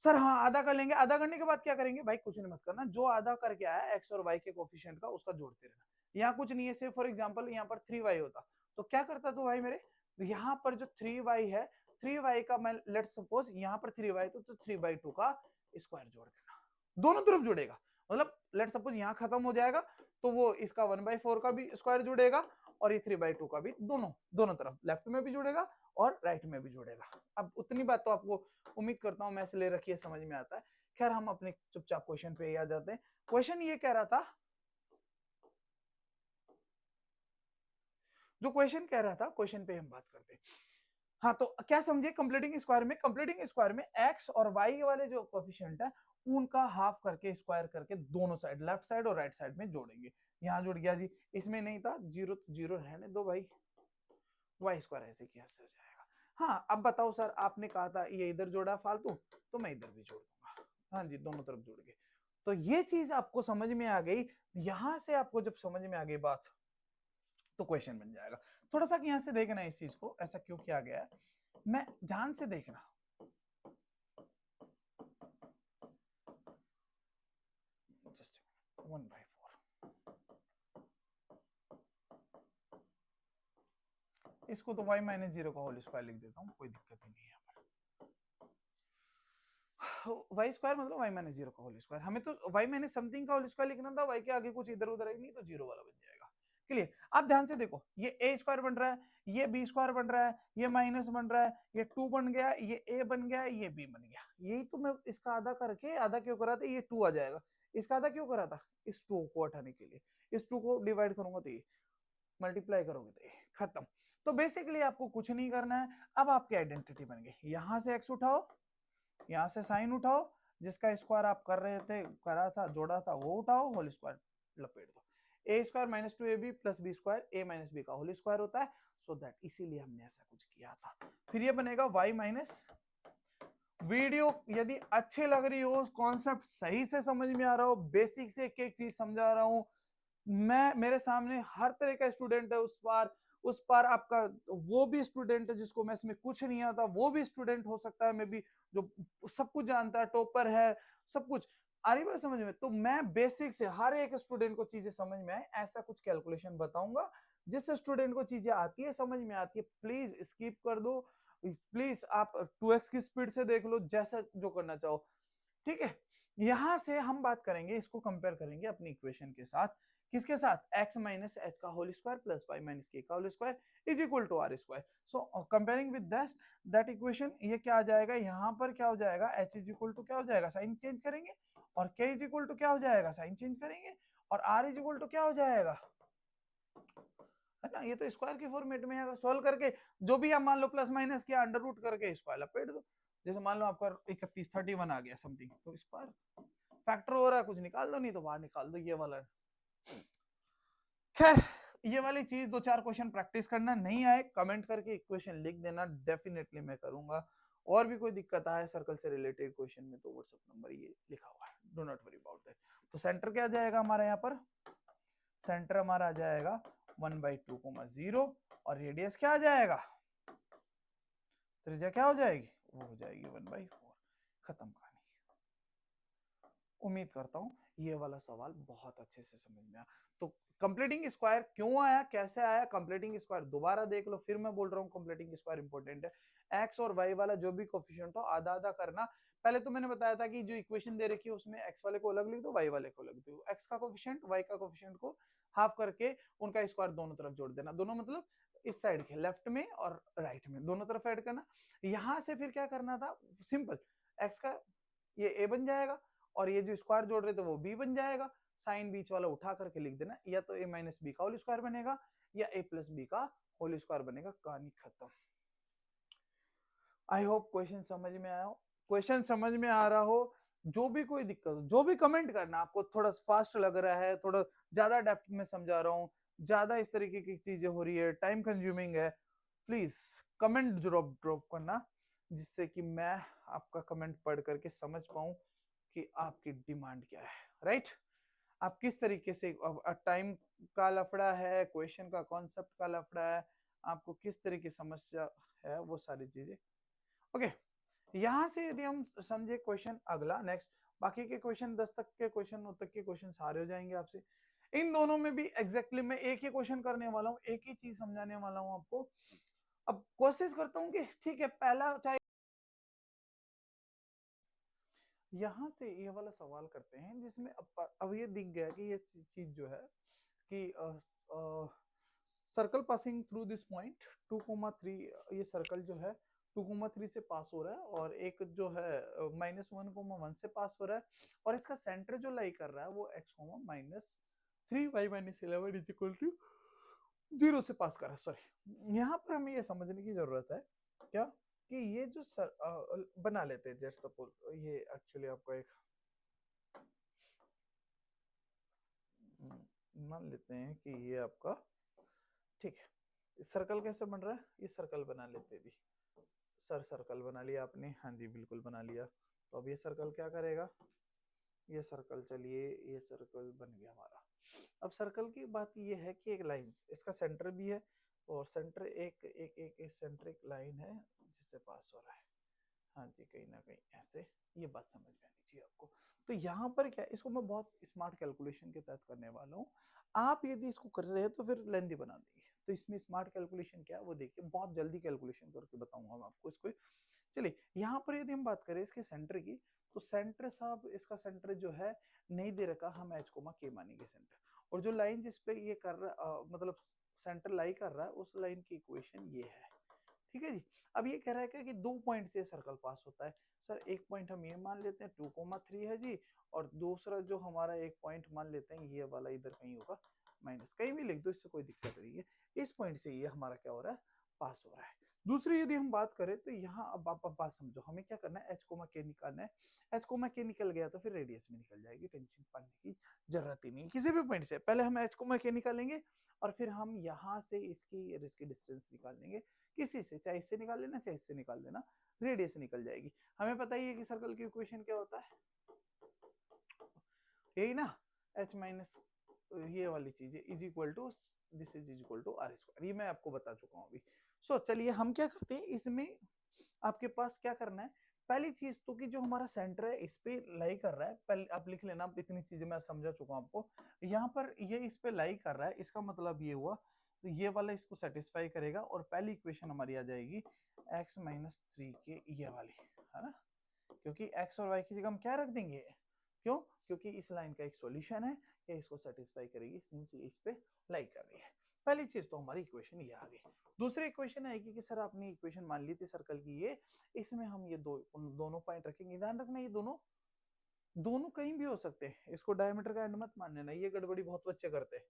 सर हाँ आधा कर लेंगे, आधा करने के बाद क्या करेंगे भाई, कुछ नहीं मत करना, जो आधा करके आया x और y के कोफिशिएंट का उसका जोड़ते रहना। यहाँ कुछ नहीं है, सिर्फ फॉर एग्जांपल यहाँ पर 3y होता तो क्या करता तू भाई मेरे, यहाँ पर जो 3y है, 3y का मैं लेट सपोज यहाँ पर 3y तो 3/2 का स्क्वायर जोड़ देना, दोनों तरफ जुड़ेगा। मतलब लेट सपोज यहाँ खत्म हो जाएगा तो वो इसका 1/4 का भी स्क्वायर जुड़ेगा, और ये 3/2 का भी, दोनों दोनों तरफ लेफ्ट में भी जुड़ेगा और राइट में भी जुड़ेगा। अब उतनी बात तो आपको उम्मीद करता हूं मैथ्स ले रखी है, समझ में आता है। खैर हम अपने चुपचाप क्वेश्चन पे आ जाते हैं। क्वेश्चन ये कह रहा था, जो क्वेश्चन कह रहा था, क्वेश्चन पे हम बात करते हैं। हाँ तो क्या समझे, कंप्लीटिंग स्क्वायर में, कंप्लीटिंग स्क्वायर में एक्स और वाई वाले जो कोफिशिएंट है उनका हाफ करके स्क्वायर करके दोनों साइड, लेफ्ट साइड और राइट साइड में जोड़ेंगे। यहाँ जुड़ गया जी, इसमें नहीं था, जीरो जीरो रहने दो भाई, वाई स्क्वायर ऐसे किया हो जाएगा। हाँ अब बताओ सर, आपने कहा था ये इधर जोड़ा फालतू, तो मैं इधर भी जोड़ दूंगा, हाँ जी दोनों तरफ जुड़ गए। तो ये चीज आपको समझ में आ गई, यहां से आपको जब समझ में आ गई बात तो क्वेश्चन बन जाएगा। थोड़ा सा यहाँ से देखना इस चीज को, ऐसा क्यों किया गया है, मैं ध्यान से देखना। जस्ट 1/4, इसको तो y माइनस 0 का होल स्क्वायर लिख देता हूँ, कोई दिक्कत ही नहीं है। वाई स्क्वायर मतलब y माइनस 0 का होल स्क्वायर, हमें तो y माइनस समथिंग का होल स्क्वायर लिखना था, y के आगे कुछ इधर उधर है नहीं, तो जीरो वाला बन जाएगा। क्लियर। आप ध्यान से देखो, ये a स्क्वायर बन रहा है, ये b स्क्वायर बन रहा है, ये माइनस बन रहा है, ये 2 बन गया, ये a बन गया, ये b बन गया। यही तो मैं इसका आधा करके, आधा क्यों करा था, ये 2 आ जाएगा। इसका आधा क्यों करा था, इस 2 को हटाने के लिए, इस 2 को डिवाइड करूंगा तो ये, मल्टीप्लाई करोगे तो ये, खत्म। तो बेसिकली आपको कुछ नहीं करना है, अब आपकी आइडेंटिटी बन गई। यहां से x उठाओ, यहाँ से साइन उठाओ, जिसका स्क्वायर आप कर रहे थे, करा था, जोड़ा था, वो उठाओ, होल स्क्वायर लपेट दो। A square minus 2ab plus B square A minus B का होल स्क्वायर होता है, सो दैट इसीलिए हमने ऐसा कुछ किया था। फिर ये बनेगा y माइनस, वीडियो यदि अच्छी लग रही हो, कॉन्सेप्ट सही से समझ में आ रहा हो, बेसिक से एक एक चीज समझा रहा हूं मैं, मेरे सामने हर तरह का स्टूडेंट है, उस पार आपका वो भी स्टूडेंट है जिसको मैथ्स में कुछ नहीं आता, वो भी स्टूडेंट हो सकता है, मे बी जो सब कुछ जानता है, टॉपर है, सब कुछ आ रही बात समझ में। तो मैं बेसिक से हर एक स्टूडेंट को चीजें समझ में आए ऐसा कुछ कैलकुलेशन बताऊंगा, जिस स्टूडेंट को चीजें आती है, समझ में आती है, प्लीज स्किप कर दो, प्लीज आप 2x की स्पीड से देख लो, जैसा जो करना चाहो, ठीक है। यहां से हम बात करेंगे, इसको कंपेयर करेंगे अपनी इक्वेशन के साथ किसके साथ, x माइनस एच का whole square plus y minus k का whole square is equal to r square. So comparing with that equation, ये क्या आ जाएगा, यहाँ पर क्या हो जाएगा, h इज इक्वल टू क्या हो जाएगा, साइन चेंज करेंगे, और k इज इक्वल टू क्या हो जाएगा, साइन चेंज करेंगे, और r इज इक्वल टू क्या हो जाएगा, है ना। ये तो स्क्वायर के फॉर्मेट में है, सोल्व करके जो भी आप मान लो प्लस माइनस किया, अंडर रूट करके स्क्वायर लपेट दो। जैसे मान लो आपका 31 31 आ गया समथिंग, तो स्क्वायर फैक्टर हो रहा है, कुछ निकाल दो, नहीं तो बाहर निकाल दो ये वाला। खैर ये वाली चीज 2 4 क्वेश्चन प्रैक्टिस करना, नहीं आए कमेंट करके इक्वेशन लिख देना, डेफिनेटली मैं करूंगा। और भी कोई दिक्कत आए सर्कल से रिलेटेड क्वेश्चन में तो व्हाट्सएप नंबर ये लिखा हुआ है, do not worry about that. तो सेंटर क्या जाएगा हमारा, यहाँ पर सेंटर हमारा आ जाएगा 1/2, 0, और रेडियस क्या आ जाएगा, त्रिज्या क्या हो जाएगी, वो हो जाएगी 1/4। खत्म कहानी। उम्मीद करता हूँ ये वाला सवाल बहुत अच्छे से समझ में आया। तो कंप्लीटिंग स्क्वायर क्यों आया, कैसे आया, कंप्लीटिंग स्क्वायर दोबारा देख लो, फिर मैं बोल रहा हूँ कंप्लीटिंग स्क्वायर इंपॉर्टेंट है। एक्स और वाई वाला जो भी कोफिशिएंट हो आधा आधा करना। पहले तो मैंने बताया था कि जो इक्वेशन दे रखी है उसमें एक्स वाले को अलग लिख दो, वाई वाले को अलग दो, एक्स का कोफिशिएंट वाई का कोफिशिएंट को हाफ करके उनका स्क्वायर दोनों तरफ जोड़ देना, दोनों मतलब इस साइड के लेफ्ट में और राइट में दोनों तरफ ऐड करना। यहां से फिर क्या करना था, सिंपल, एक्स का ये ए बन जाएगा, और ये जो स्क्वायर जोड़ रहे थे वो बी बन जाएगा, साइन बीच वाला उठा करके लिख देना, या तो ए माइनस बी का होल स्क्वायर बनेगा या ए प्लस बी का होल स्क्वायर बनेगा, कहानी खत्म। आई होप क्वेश्चन समझ में आया हो, क्वेश्चन समझ में आ रहा हो, जो भी कोई दिक्कत हो, जो भी कमेंट करना, आपको थोड़ा फास्ट लग रहा है, थोड़ा ज्यादा डेप्थ में समझा रहा हूँ, ज्यादा इस तरीके की चीजें हो रही है, टाइम कंज्यूमिंग है, प्लीज कमेंट जरूर ड्रॉप करना, जिससे कि मैं आपका कमेंट पढ़ करके समझ पाऊं कि आपकी डिमांड क्या है, राइट। आप किस तरीके से, टाइम का लफड़ा है, क्वेश्चन का कॉन्सेप्ट का लफड़ा है, आपको किस तरह की समस्या है, वो सारी चीजें। ओके, यहां से यदि हम समझे क्वेश्चन अगला नेक्स्ट, बाकी के क्वेश्चन 10 तक के क्वेश्चन तक के क्वेश्चन सारे हो जाएंगे आपसे। इन दोनों में भी एग्जैक्टली मैं एक ही क्वेश्चन करने वाला हूँ, एक ही चीज समझाने वाला हूँ आपको। अब कोशिश करता हूँ कि ठीक है, पहला चाहे यहां से ये वाला सवाल करते हैं, जिसमें अब ये दिख गया कि ये चीज जो है कि circle passing through this point 2,3, ये सर्कल जो है 2,3 से पास हो रहा है, और एक जो है -1,1 से पास हो रहा है, और इसका सेंटर जो लाई कर रहा है वो x, -3 y - 11 is equal to 0 से पास कर रहा है। सॉरी, यहाँ पर हमें ये समझने की जरूरत है क्या, कि ये जो बना लेते हैं, जस्ट सपोज ये एक्चुअली आपका एक मान लेते हैं कि ये आपका, ठीक है, सर्कल कैसे बन रहा है, ये सर्कल बना लेते हैं, सर सर्कल बना लिया आपने, हाँ जी बिल्कुल बना लिया। तो अब ये सर्कल क्या करेगा, ये सर्कल, चलिए ये सर्कल बन गया हमारा। अब सर्कल की बात ये है कि एक लाइन, इसका सेंटर भी है, और सेंटर एक एक एक, एक सेंटर एक लाइन है जिससे पास हो रहा है, हाँ जी कहीं ना कहीं ऐसे, ये बात समझ में आनी चाहिए आपको। तो यहाँ पर क्या, इसको मैं बहुत स्मार्ट कैलकुलेशन के तहत करने वाला हूँ, आप यदि इसको कर रहे हैं तो फिर लेंथी बना देंगे। तो इसमें स्मार्ट कैलकुलेशन क्या है वो देखिए, बहुत जल्दी कैलकुलेशन करके बताऊंगा मैं आपको इसको। चलिए यहाँ पर यदि हम बात करें इसके सेंटर की, तो सेंटर साहब, इसका सेंटर जो है नहीं दे रखा, हम एच कोमा के मानेंगे सेंटर, और जो लाइन जिसपे ये कर रहा मतलब सेंटर लाई कर रहा है, उस लाइन की इक्वेशन ये है, ठीक है जी। अब ये कह रहा है कि 2 पॉइंट से सर्कल पास होता है, सर एक पॉइंट हम ये मान लेते हैं 2,3 है जी, और दूसरा जो हमारा एक पॉइंट मान लेते हैं ये वाला इधर कहीं होगा, माइनस कहीं भी लिख दो, इससे कोई दिक्कत नहीं है। इस पॉइंट से ये हमारा क्या हो रहा है, पास हो रहा है। दूसरी यदि हम बात करें तो यहाँ अब आप बात समझो, हमें क्या करना है, एच कोमा के निकालना है। एच कोमा के निकल गया तो फिर रेडियस में निकल जाएगी, टेंशन पाने की जरूरत ही नहीं, किसी भी पॉइंट से पहले हम एच कोमा के निकालेंगे, और फिर हम यहाँ से इसकी डिस्टेंस निकाल लेंगे, किसी से, चाहे इससे निकाल लेना चाहे इससे निकाल लेना, रेडियस निकल जाएगी। हमें पता ही है कि सर्कल की इक्वेशन क्या होता है, यही ना, h माइनस ये वाली चीज is equal to this is equal to r square, ये मैं आपको बता चुका हूँ अभी। सो चलिए हम क्या करते हैं, इसमें आपके पास क्या करना है, पहली चीज तो कि जो हमारा सेंटर है इस पे लाई कर रहा है, पहले आप लिख लेना, इतनी चीजें मैं समझा चुका हूँ आपको। यहाँ पर ये इस पे लाई कर रहा है, इसका मतलब ये हुआ, तो ये वाला इसको सेटिस्फाई करेगा, और पहली इक्वेशन हमारी आ जाएगी x - 3 के ये वाली, है ना, क्योंकि x और y की जगह हम क्या रख देंगे, क्यों, क्योंकि इस लाइन का एक सॉल्यूशन है, ये इसको सेटिस्फाई करेगी सिंस ये इस पे लाई कर रही है। पहली चीज तो हमारी इक्वेशन ये आ गई। दूसरी इक्वेशन आएगी कि सर आपने इक्वेशन मान ली थी सर्कल की ये, इसमें हम ये दोनों पॉइंट रखेंगे। ध्यान रखना ये दोनों दोनों कहीं भी हो सकते हैं, इसको डायमीटर का एंड मत मान लेना, ये गड़बड़ी बहुत बच्चे करते हैं।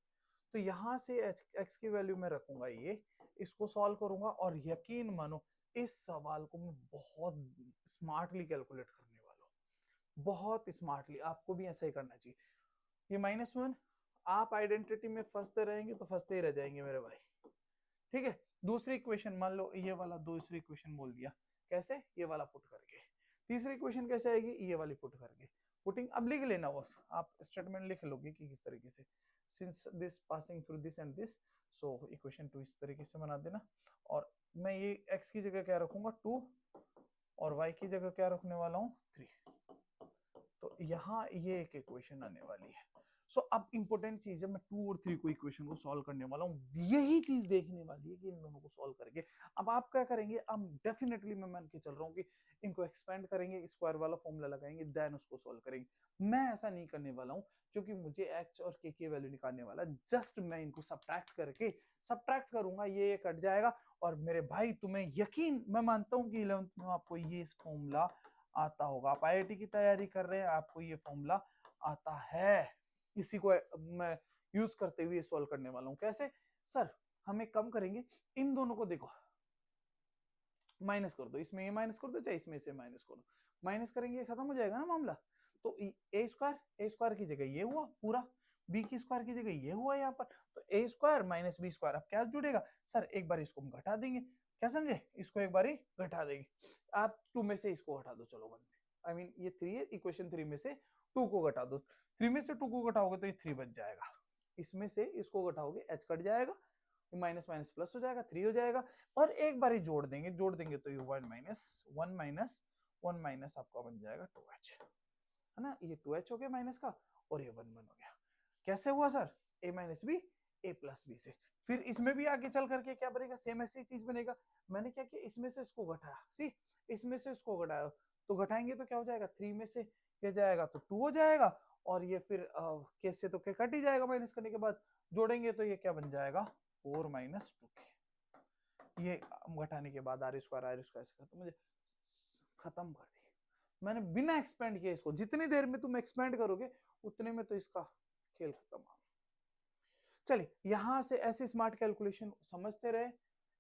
तो यहाँ से एक्स की वैल्यू में रखूंगा ये, इसको सॉल्व करूंगा और यकीन मानो इस सवाल को मैं बहुत स्मार्टली कैलकुलेट करने वाला हूँ, बहुत स्मार्टली। आपको भी ऐसा ही करना चाहिए। ये -1 आप आइडेंटिटी में फंसते रहेंगे तो फंसते ही रह जाएंगे मेरे भाई, ठीक है। दूसरी इक्वेशन मान लो ये वाला, दूसरी इक्वेशन बोल दिया कैसे, ये वाला पुट करके। तीसरी इक्वेशन कैसे आएगी, ये वाली पुट करके। पुटिंग अब लिख लेना, वो आप स्टेटमेंट लिख लोगे कि किस तरीके से, since this passing through this and this, so equation 2 इस तरीके से बना देना। और मैं ये x की जगह क्या रखूंगा 2 और y की जगह क्या रखने वाला हूँ 3। तो यहाँ ये एक इक्वेशन आने वाली है। सो अब इंपॉर्टेंट चीज है, मैं 2 और 3 को इक्वेशन को सॉल्व करने वाला हूँ। यही चीज देखने वाली है कि इन दोनों को सॉल्व करके अब आप क्या करेंगे, अब डेफिनेटली मैं मान के चल रहा हूँ कि इनको एक्सपेंड करेंगे, स्क्वायर वाला फॉर्मूला लगाएंगे, देन उसको सॉल्व करेंगे। मैं ऐसा नहीं करने वाला हूँ क्योंकि मुझे एच और के की वैल्यू निकालने वाला, जस्ट मैं इनको सब्ट्रैक्ट करूंगा, ये कट जाएगा। और मेरे भाई तुम्हें यकीन, मैं मानता हूँ कि 11th में आपको ये फॉर्मूला आता होगा, आप आईआईटी की तैयारी कर रहे हैं, आपको ये फॉर्मूला आता है। इसी को मैं यूज करते हुए सॉल्व करने वाला हूं। कैसे सर, हम एक कम करेंगे, इन दोनों को देखो माइनस कर दो, इसमें ये माइनस कर दो चाहे इसमें से माइनस कर दो, माइनस करेंगे खत्म हो जाएगा ना मामला। तो ए स्क्वायर की जगह ये हुआ पूरा, बी की स्क्वायर की जगह ये हुआ यहाँ पर, तो ए स्क्वायर माइनस बी स्क्वायर। अब क्या जुड़ेगा सर, एक बार इसको हम घटा देंगे, क्या समझे, इसको एक बार ही घटा देंगे। आप 2 में से इसको घटा दो, चलो 1 में, आई मीन ये 3 है, इक्वेशन 3 में से 2 को घटा दो, 3 में से 2 को घटाओगे तो ये 3 बच जाएगा, इसमें से इसको घटाओगे एच कट जाएगा, माइनस माइनस प्लस हो जाएगा, 3 हो जाएगा। और एक बार ही जोड़ देंगे तो ये 1 माइनस आपका बन जाएगा 2h, है ना, ये 2h हो गया माइनस का, और ये 1 हो गया। कैसे हुआ sir, a minus b a plus b से। फिर इसमें भी आगे चल करके क्या बनेगा, सेम ऐसी चीज बनेगा। मैंने क्या किया, इसमें से इसको घटाया, सी इसमें से इसको घटाया, तो घटाएंगे तो क्या हो जाएगा, 3 में से ये जाएगा तो 2 हो जाएगा, और ये फिर के से तो के कट ही जाएगा, माइनस करने के बाद जोड़ेंगे तो ये क्या बन जाएगा 4 माइनस 2k। ये घटाने के बाद आर स्क्वायर ऐसे करते मुझे खत्म कर दिया मैंने बिना एक्सपेंड किए इसको। जितनी देर में तुम एक्सपेंड करोगे उतने में तो इसका खेल खत्म। चलिए यहां से ऐसे स्मार्ट कैलकुलेशन समझते रहे,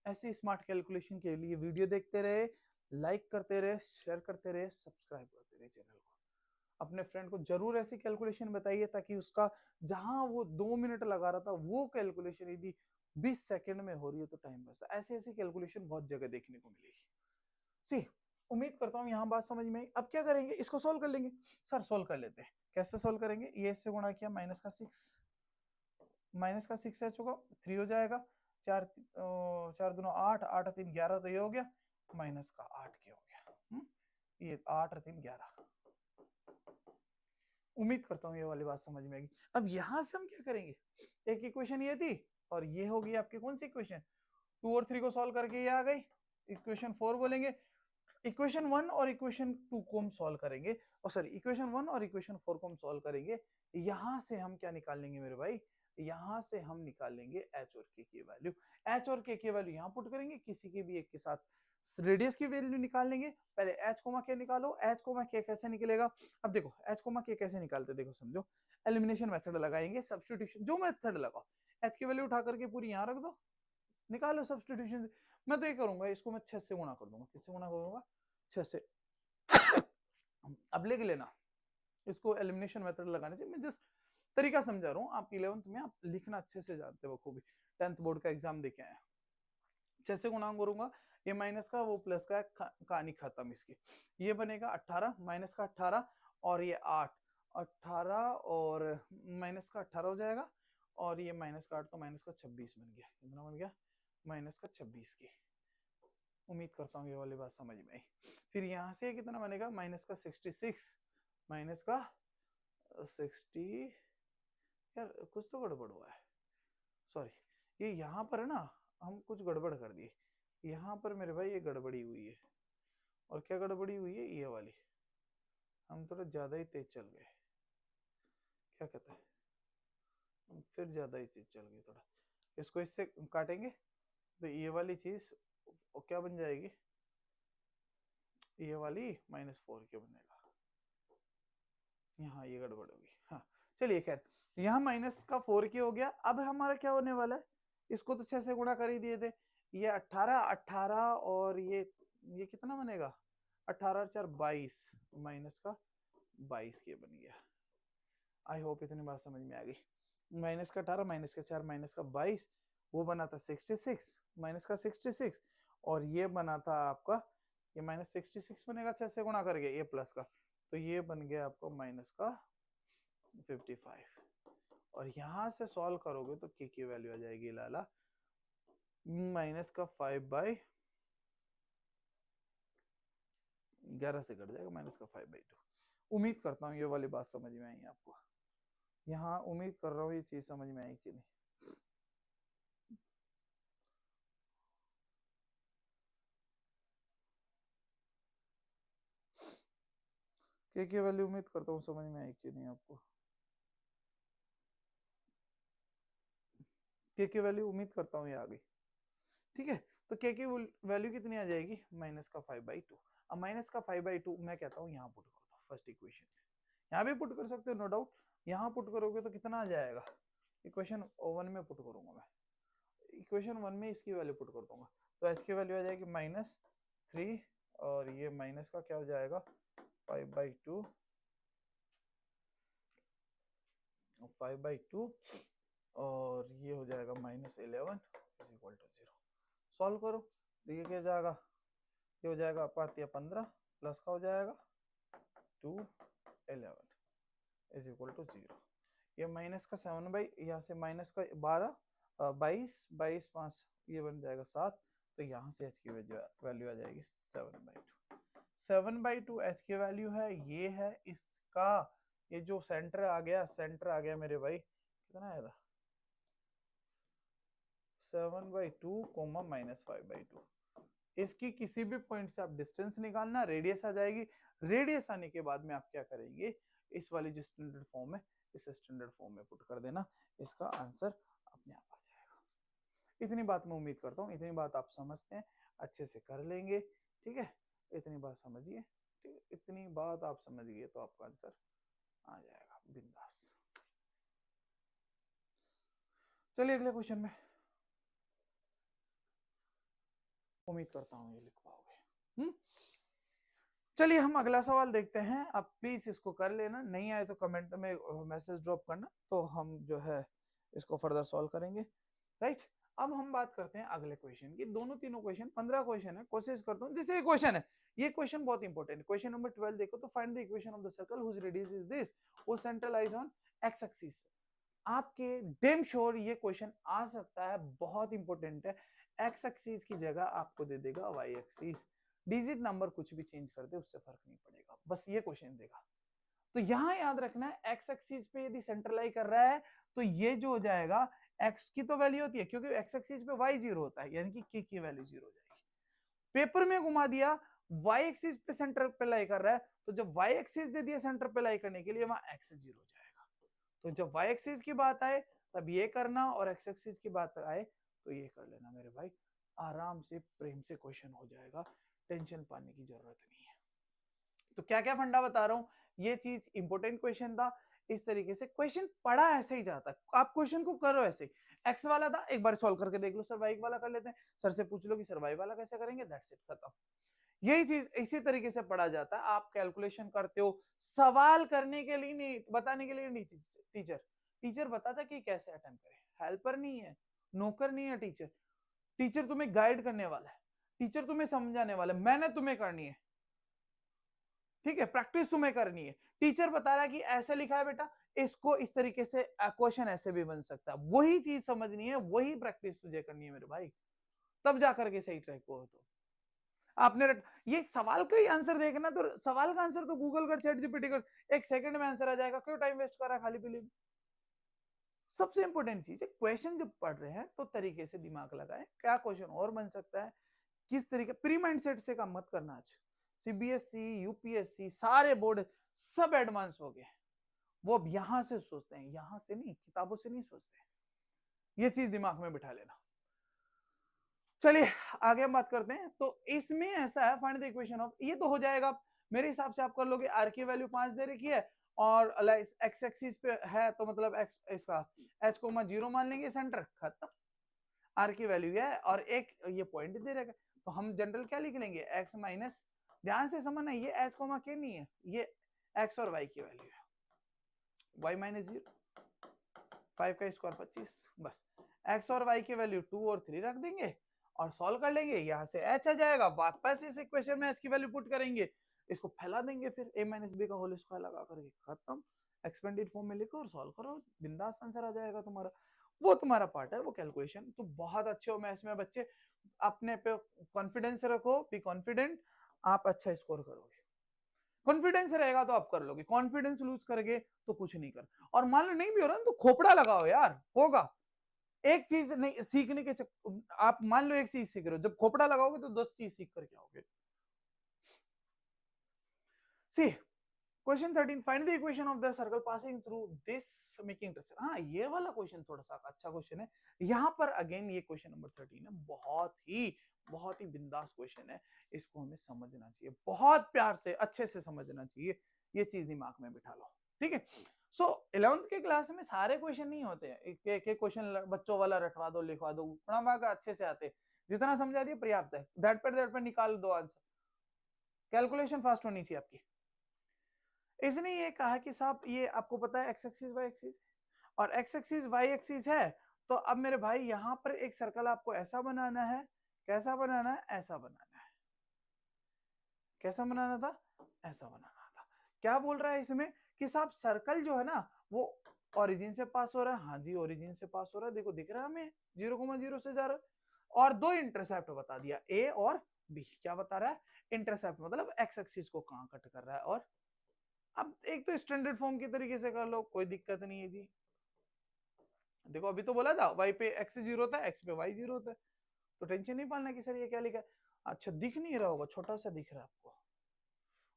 ऐसी स्मार्ट कैलकुलेशन के लिए वीडियो देखते रहे, लाइक करते रहे, शेयर करते रहे, सब्सक्राइब करते रहे चैनल को। अपने फ्रेंड को जरूर ऐसी कैलकुलेशन बताइए ताकि उसका जहां वो 2 मिनट लगा रहा था वो कैलकुलेशन यदि 20 सेकंड में हो रही है तो टाइम बचता। ऐसी ऐसी कैलकुलेशन बहुत जगह देखने को मिलेगी। सी उम्मीद करता हूँ यहाँ बात समझ में आई। अब क्या करेंगे, इसको सोल्व कर लेंगे। सर सोल्व कर लेते हैं, कैसे सोल्व करेंगे, ये से गुणा किया माइनस का 6 एच होगा 3 हो जाएगा, 4 दूना 8, 8 3 11, तो ये हो गया माइनस का 8 के हो गया। ये 8 3 11। उम्मीद करता हूँ ये वाली बात समझ में आएगी। अब यहां से हम क्या करेंगे, एक इक्वेशन ये थी और ये होगी आपकी कौन सी इक्वेशन, 2 और 3 को सॉल्व करके ये आ गई, इक्वेशन 4 बोलेंगे। इक्वेशन 1 और इक्वेशन 2 को हम सॉल्व करेंगे, और सॉरी इक्वेशन 1 और इक्वेशन 4 को हम सॉल्व करेंगे। यहां से हम क्या निकाल लेंगे मेरे भाई, यहां से हम निकालेंगे एच और के की वैल्यू। एच और के की वैल्यू यहां पुट करेंगे, किसी के भी एक के साथ रेडियस की वैल्यू निकाल लेंगे। पहले एच कोमा के निकालो, एच कोमा के कैसे निकलेगा। अब देखो एच कोमा के कैसे निकालते, देखो समझो, एलिमिनेशन मेथड लगाएंगे, सब्स्टिट्यूशन जो मेथड लगाओ, एच की वैल्यू उठा करके पूरी यहाँ रख दो, निकालो सब्स्टिट्यूशन। मैं तो ये करूंगा, इसको मैं 6 से गुणा कर दूंगा, किससे गुणा करूंगा 6 से। अब लिख लेना, इसको एलिमिनेशन मेथड लगाने से मैं जस्ट तरीका समझा रहा हूँ। आप 11th में आप लिखना अच्छे से जानते हो खूबी, 10th बोर्ड का एग्जाम देके आए। 6 से गुणा करूंगा, ये माइनस का वो प्लस का कहानी खत्म इसकी। ये बनेगा 18 माइनस का 18 और ये 8, 18 और माइनस का 18 हो जाएगा, और ये माइनस का 8 तो माइनस का 26 बन गया। कितना बन गया, माइनस का 26 की। उम्मीद करता हूँ ये वाली बात समझ में आई। फिर यहाँ से कितना बनेगा, माइनस का 66, माइनस का 60, यार कुछ तो गड़बड़ हुआ है, सॉरी ये यहाँ पर है ना, हम कुछ गड़बड़ कर दिए यहाँ पर मेरे भाई, ये गड़बड़ी हुई है। और क्या गड़बड़ी हुई है, ये वाली, हम थोड़ा ज्यादा ही तेज चल गए। क्या कहता है, फिर ज्यादा ही चीज चल गई थोड़ा। इसको इससे काटेंगे तो ये वाली चीज क्या बन जाएगी, ये वाली -4 क्यों बनेगा, यहाँ ये गड़बड़ होगी। हाँ चलिए खैर, यहाँ -4 की हो गया। अब हमारा क्या होने वाला है, इसको तो 6 से गुणा कर ही दिए थे, ये 18 और ये कितना बनेगा, 18 4 22 माइनस का 22 ये बन गया। आई होप इतनी बात समझ में आ गई। -18 -4 -22 वो बना था 66 -66, और ये बना था आपका, ये -66 बनेगा 6 से गुणा करके ये प्लस का, तो ये बन गया आपको -55। और यहां से सॉल्व करोगे तो के की वैल्यू आ जाएगी लाला -5/11 से कट जाएगा -5/2। उम्मीद करता हूँ ये वाली बात समझ में आई आपको। यहाँ उम्मीद कर रहा हूँ ये चीज समझ में आई कि नहीं। के की वैल्यू उम्मीद करता हूँ समझ में आई कि नहीं आपको। के की वैल्यू उम्मीद करता हूँ ये आ गई। ठीक है, तो के की वैल्यू कितनी आ जाएगी, -5/2। अब -5/2 मैं कहता हूँ यहाँ पुट कर दो फर्स्ट इक्वेशन में, यहाँ भी पुट कर सकते हो नो डाउट। यहाँ पुट करोगे तो कितना आ जाएगा, इक्वेशन 1 में पुट करूंगा मैं, इक्वेशन 1 में इसकी वैल्यू पुट कर दूंगा, तो एच की वैल्यू आ जाएगी -3, और ये माइनस का क्या हो जाएगा 5/2 और ये हो जाएगा -11 इज इक्वल टू 0। सॉल्व करो, देखिए क्या जाएगा, ये हो जाएगा 5 या 15 प्लस का हो जाएगा 2 11 इज इक्वल टू 0। ये माइनस का 7 यहाँ से माइनस का 12 22 22 5 ये बन जाएगा 7, तो यहाँ से h की वैल्यू आ जाएगी 7/2। 7/2 h की वैल्यू है, ये है इसका, ये जो सेंटर आ गया, सेंटर आ गया मेरे भाई, कितना आया था 7/2 -5/2। इसकी किसी भी पॉइंट से आप डिस्टेंस निकालना, रेडियस आ जाएगी, रेडियस आने के बाद में आप क्या करेंगे, इस वाली जो स्टैंडर्ड फॉर्म है इस स्टैंडर्ड फॉर्म में पुट कर देना, इसका आंसर अपने आप आ जाएगा। इतनी बात मैं उम्मीद करता हूँ, इतनी बात आप समझते हैं, अच्छे से कर लेंगे। ठीक है, इतनी बात समझिए, ठीक है, इतनी बात आप समझ गए तो आपका आंसर आ जाएगा बिंदास। चलिए अगले क्वेश्चन में, उम्मीद करता हूँ ये लिख पाओगे। चलिए हम अगला सवाल देखते हैं, आप प्लीज इसको कर लेना, नहीं आए तो कमेंट में मैसेज ड्रॉप करना, तो हम जो है इसको फर्दर सॉल्व करेंगे। राइट, अब हम बात करते हैं अगले क्वेश्चन की। दोनों तीनों क्वेश्चन 15 क्वेश्चन है, कोशिश करता हूँ जैसे क्वेश्चन है, ये क्वेश्चन बहुत इंपॉर्टेंट है। क्वेश्चन नंबर 12 देखो तो, find the equation of the circle whose radius is this, वो centre lies on X axis. आपके डेम श्योर ये क्वेश्चन आ सकता है, बहुत इंपॉर्टेंट है। एक्स एक्सिस की जगह आपको दे देगा वाई एक्सिस, डिजिट नंबर कुछ भी चेंज कर दे उससे फर्क नहीं पड़ेगा, बस ये क्वेश्चन देगा। तो यहां याद रखना है एक्स एक्सिस पे यदि सेंटर लाई कर रहा है तो ये जो हो जाएगा, एक्स की तो वैल्यू होती है क्योंकि एक्स एक्सिस पे वाई 0 होता है, यानी कि के की वैल्यू 0 हो जाएगी। पेपर में घुमा दिया, वाई एक्सिस पे सेंटर पे लाई कर रहा है, तो जब वाई एक्सिस दे दिया सेंटर पे लाई करने के लिए, वहां एक्स 0 हो जाएगा। तो जब वाई एक्सिस की बात आए तब ये करना, और एक्स एक्सिस की बात आए तो ये कर लेना मेरे भाई, आराम से प्रेम से क्वेश्चन हो जाएगा, टेंशन पाने की जरूरत नहीं है। तो क्या क्या फंडा बता रहा हूं, ये चीज इंपॉर्टेंट क्वेश्चन था। इस तरीके से क्वेश्चन पढ़ा ऐसे ही जाता है, आप क्वेश्चन को करो ऐसे। एक्स वाला था, एक बार सॉल्व करके देख लो, सर वाई वाला कर लेते हैं, सर से पूछ लो कि सर वाई वाला कैसे करेंगे, दैट्स इट, खत्म। यही चीज इसी तरीके से पढ़ा जाता है, आप कैलकुलेशन करते हो, सवाल करने के लिए नहीं, बताने के लिए नहीं। टीचर टीचर बताता कि कैसे अटेम्प्ट करें, हेल्पर नहीं है, नौकर नहीं है टीचर। टीचर तुम्हें गाइड करने वाला है, टीचर तुम्हें समझाने वाला है, मेहनत तुम्हें करनी है। ठीक है, प्रैक्टिस तुम्हें करनी है। टीचर बता रहा है कि ऐसे लिखा है बेटा, इसको इस तरीके से क्वेश्चन ऐसे भी बन सकता है, वही चीज समझनी है, वही प्रैक्टिस तुझे करनी है मेरे भाई, तब जाकर के सही ट्रैक को हो। तो आपने ये सवाल का ही आंसर देखना, तो सवाल का आंसर तो गूगल कर, चैट जीपीटी कर, 1 सेकंड में आंसर आ जाएगा, क्यों टाइम वेस्ट कर रहा है खाली पीली। सबसे इंपॉर्टेंट चीज है, क्वेश्चन जब पढ़ रहे हैं तो तरीके से दिमाग लगाएं, क्या क्वेश्चन और बन सकता है, किस तरीके, प्री माइंडसेट से काम मत करना। आज सीबीएसई यूपीएससी सारे बोर्ड सब एडवांस हो गए, वो अब यहां से सोचते हैं, यहां से नहीं, किताबों से नहीं सोचते। ये चीज दिमाग में बिठा लेना। चलिए आगे हम बात करते हैं। तो इसमें ऐसा है, फाइंड द इक्वेशन ऑफ, ये तो हो जाएगा मेरे हिसाब से। आप कर लोगे, आर की वैल्यू 5 दे रखी है और एक्स एक्सिस पे है, तो मतलब एक्स इसका एच कोमा 0 मान लेंगे, सेंटर खत्म। आर की वैल्यू है और एक ये पॉइंट दे रखा है, तो हम जनरल क्या लिख लेंगे, एक्स माइनस, ध्यान से समझना, ये एच कोमा के नहीं है, ये एक्स और वाई की वैल्यू है, वाई माइनस 0, 5 का स्क्वायर 25, बस एक्स और वाई की वैल्यू 2 और 3 रख देंगे और सॉल्व कर लेंगे। यहां से एच आ जाएगा, वापस इस इक्वेशन में एच की वैल्यू पुट करेंगे, इसको फैला देंगे, फिर a माइनस बी का होल स्क्वायर लगा करके खत्म। एक्सपेंडेड फॉर्म में लिखो और सॉल्व करो, बिंदास आंसर आ जाएगा तुम्हारा। वो तुम्हारा पार्ट है, वो कैलकुलेशन। तो बहुत अच्छे हो मैथ्स में बच्चे, अपने पे कॉन्फिडेंस रखो, बी कॉन्फिडेंट, आप अच्छा स्कोर करोगे। कॉन्फिडेंस रहेगा तो आप कर लोगे, कॉन्फिडेंस लूज करोगे तो कुछ नहीं कर। और मान लो नहीं भी हो रहा तो खोपड़ा लगाओ यार, होगा। एक चीज नहीं सीखने के आप मान लो एक चीज सीख रहे हो, जब खोपड़ा लगाओगे तो 10 चीज सीख करके आओगे। See question 13, find the equation of the circle passing through this making intersection. हाँ, ये वाला क्वेश्चन थोड़ा सा अच्छा क्वेश्चन है। यहाँ पर अगेन ये क्वेश्चन नंबर 13 है, बहुत ही बिंदास क्वेश्चन है। इसको हमें समझना चाहिए, बहुत प्यार से अच्छे से समझना चाहिए। ये चीज दिमाग में बिठा लो, ठीक है। सो 11th के क्लास में सारे क्वेश्चन नहीं होते हैं, एक एक क्वेश्चन बच्चों वाला रटवा दो, लिखवा दो, पढ़ा अच्छे से आते, जितना समझा दिया पर्याप्त है। दैट पर निकाल दो आंसर, कैलकुलेशन फास्ट होनी चाहिए आपकी। इसने ये कहा कि साहब ये आपको पता है एक्स एक्सिस वाई एक्सिस, और एक्स एक्सिस वाई एक्सिस है, तो अब मेरे भाई यहाँ पर एक सर्कल आपको ऐसा बनाना है, कैसा बनाना है, ऐसा बनाना है। कैसा बनाना था, ऐसा बनाना था। क्या बोल रहा है इसमें कि साहब सर्कल जो है ना वो ओरिजिन से पास हो रहा है, हाँ जी ओरिजिन से पास हो रहा है, देखो दिख रहा है हमें 0,0 से जा रहा है, और दो इंटरसेप्ट बता दिया, ए और बी। क्या बता रहा है, इंटरसेप्ट मतलब एक्स एक्सिस को कहां कट कर रहा है। और अब एक तो स्टैंडर्ड फॉर्म की तरीके से कर लो, कोई दिक्कत नहीं है जी। देखो अभी तो बोला था वाई पे एक्स 0 होता है, एक्स पे वाई 0 होता है, तो टेंशन नहीं पालना कि सर ये क्या लिखा है। अच्छा दिख नहीं रहा होगा, छोटा सा दिख रहा है आपको,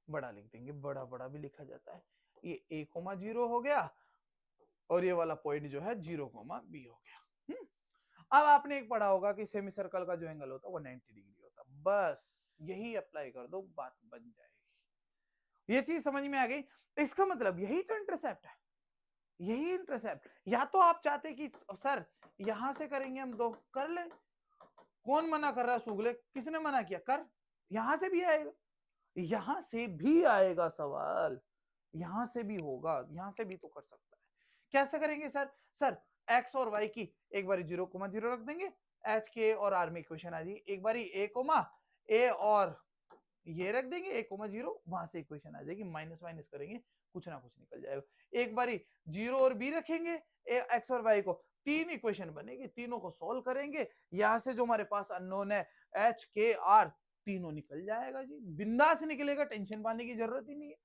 बड़ा लिख देंगे, बड़ा बड़ा भी लिखा जाता है। ये a कोमा 0 हो गया और ये वाला पॉइंट जो है 0 कोमा b हो गया। अब आपने एक पढ़ा होगा कि सेमी सर्कल का जो एंगल होता है वो 90 डिग्री होता है, बस यही अप्लाई कर दो, बात बन जाएगी। ये चीज समझ में आ गई। इसका मतलब यही तो इंटरसेप्ट है, यही इंटरसेप्ट। या तो आप चाहते कि सर यहां से करेंगे हम, दो कर ले, कौन मना कर रहा है, सुगले किसने मना किया, कर, यहां से भी आएगा, यहां से भी आएगा सवाल, यहां से भी होगा, यहां से भी तो कर सकता है। कैसे करेंगे सर, सर एक्स और वाई की एक बार 0,0 रख देंगे, एच के और आर में इक्वेशन आ जाएगी, एक बार ए कोमा ए और ये रख देंगे 1,0, वहां से इक्वेशन आ जाएगी, माइनस माइनस करेंगे कुछ ना कुछ निकल जाएगा। एक बारी 0 और बी रखेंगे, एक्स और वाई को, तीन इक्वेशन बनेगी, तीनों को सोल्व करेंगे, यहां से जो हमारे पास अननोन है एच के आर, तीनों निकल जाएगा जी, बिंदास निकलेगा, टेंशन पाने की जरूरत ही नहीं है।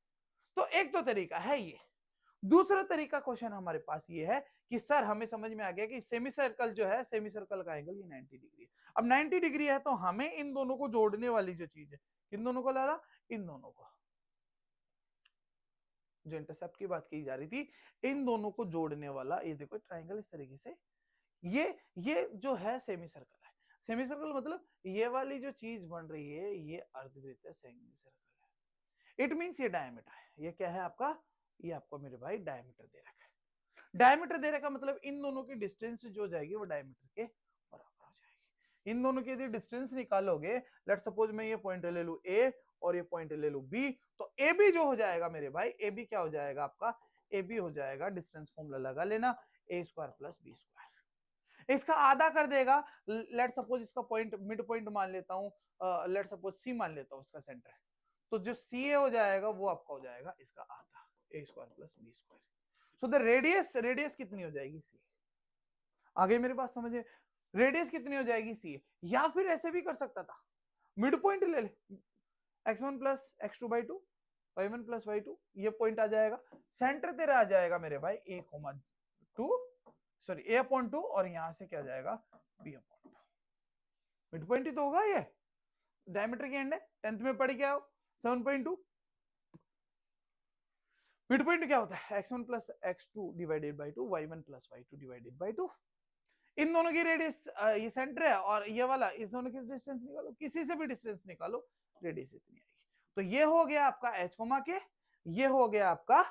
तो एक तो तरीका है ये। दूसरा तरीका क्वेश्चन हमारे पास ये है कि सर हमें समझ में आ गया कि सेमी सर्कल जो है, सेमी सर्कल का एंगल ये 90 डिग्री है। अब 90 डिग्री है तो हमें इन दोनों को जोड़ने वाली जो चीज है, इन दोनों को लाना, इन दोनों को, जो इंटरसेप्ट की बात की जा रही थी, इन दोनों को जोड़ने वाला ये देखो ट्राइंगल इस तरीके से, ये जो है सेमी सर्कल है। सेमी सर्कल मतलब ये वाली जो चीज बन रही है ये अर्धवृत्त है, सेमी सर्कल है। इट मींस ये डायमीटर है, ये क्या है आपका, ये आपको मेरे भाई डायमीटर दे रखा है। डायमीटर दे रखा मतलब इन दोनों की डिस्टेंस जो जाएगी वो डायमीटर के बराबर हो जाएगी। इन दोनों की यदि डिस्टेंस निकालोगे, लेट सपोज मैं ये पॉइंट ले लू ए और ये पॉइंट ले लू बी, तो ए बी जो हो जाएगा मेरे भाई, ए बी क्या हो जाएगा आपका, ए बी हो जाएगा, डिस्टेंस फॉर्मूला लगा लेना, ए स्क्वायर प्लस बी स्क्वायर, इसका आधा कर देगा। लेट सपोज इसका पॉइंट मिड पॉइंट मान लेता हूं, लेट सपोज सी मान लेता हूं इसका सेंटर, तो जो सी ए हो जाएगा वो आपका हो जाएगा इसका आधा, A square plus B square. So the radius कितनी हो जाएगी सी, आगे मेरी बात समझिए, रेडियस कितनी हो जाएगी सी। या फिर ऐसे भी कर सकता था, मिड पॉइंट ले ले, x1 plus x2/2, y1 plus y2, ये पॉइंट आ जाएगा, सेंटर तेरा आ जाएगा मेरे भाई a, 2, सॉरी a/2, और यहां से क्या जाएगा b/2, मिड पॉइंट ही तो होगा ये, डायमीटर की एंड है, 10th में पढ़ के आओ 7.2। मिड पॉइंट क्या होता है x1 plus x2 divided by 2, y1 plus y2 divided by 2। इन दोनों की रेडियस ये सेंटर है और ये वाला, इस दोनों की डिस्टेंस निकालो, किसी से भी डिस्टेंस निकालो, रेडियस इतनी आएगी। तो ये हो गया आपका h कोमा के, ये हो गया आपका।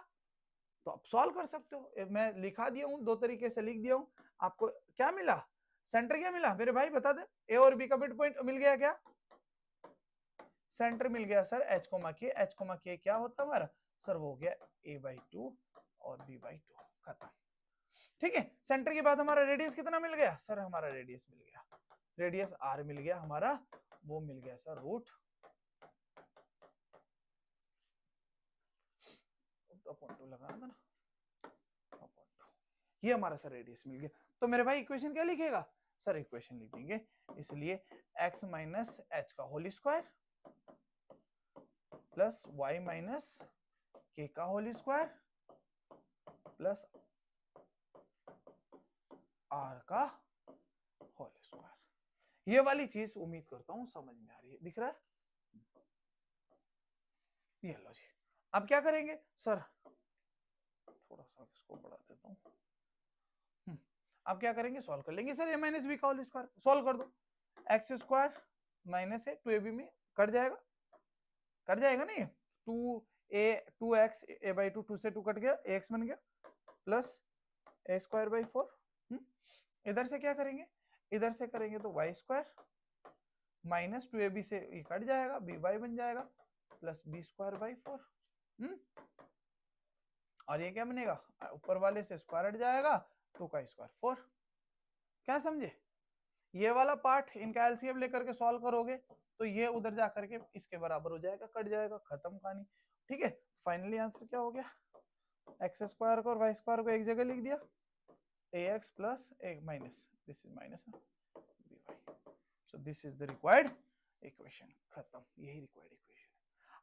तो आप सॉल्व कर सकते हो, मैं लिखा दिया हूं, दो तरीके से लिख दिया हूं। आपको क्या मिला, सेंटर क्या मिला मेरे भाई बता दे, ए और बी का मिड पॉइंट मिल गया क्या, सेंटर मिल गया सर h कोमा के। h कोमा के क्या होता है हमारा सर, वो हो गया a/2 और b/2, खत्म। ठीक है, सेंटर के बाद हमारा रेडियस कितना मिल गया सर, हमारा रेडियस मिल गया, रेडियस r मिल गया हमारा, वो मिल गया सर रूट अपॉन 2 लगाना था ना, अपॉन 2, ये हमारा सर रेडियस मिल गया। तो मेरे भाई इक्वेशन क्या लिखेगा सर, इक्वेशन लिखेंगे, इसलिए x माइनस एच का whole square plus y minus k का होल स्क्वायर प्लस r का होल स्क्वायर। ये वाली चीज उम्मीद करता हूं समझ में आ रही है, दिख रहा है, ये लो जी। अब क्या करेंगे सर, थोड़ा सा इसको बढ़ा देता हूं। अब क्या करेंगे, सॉल्व कर लेंगे सर, a माइनस बी का होल स्क्वायर, सॉल्व कर दो, एक्स स्क्वायर माइनस है 2ab में कट जाएगा, कट जाएगा नहीं, 2x a/2, 2 से 2 कट गया, ax बन गया प्लस a स्क्वायर बाई 4। इधर से क्या करेंगे, इधर से करेंगे तो y स्क्वायर माइनस 2ab से ये कट जाएगा, by बन जाएगा प्लस b स्क्वायर बाई 4। और ये क्या बनेगा, ऊपर वाले से स्क्वायर हट जाएगा, 2 का स्क्वायर 4। क्या समझे, ये वाला पार्ट इनका एलसीएम लेकर के सॉल्व करोगे तो ये उधर जा करके इसके बराबर हो जाएगा, कट जाएगा, खत्म कहानी। ठीक है, फाइनली आंसर क्या हो गया, एक्स स्क्वायर को और वाई स्क्वायर को एक जगह लिख दिया, ax plus A minus, this is minus by, so this is the required equation, खत्म, यही रिक्वायर्ड इक्वेशन।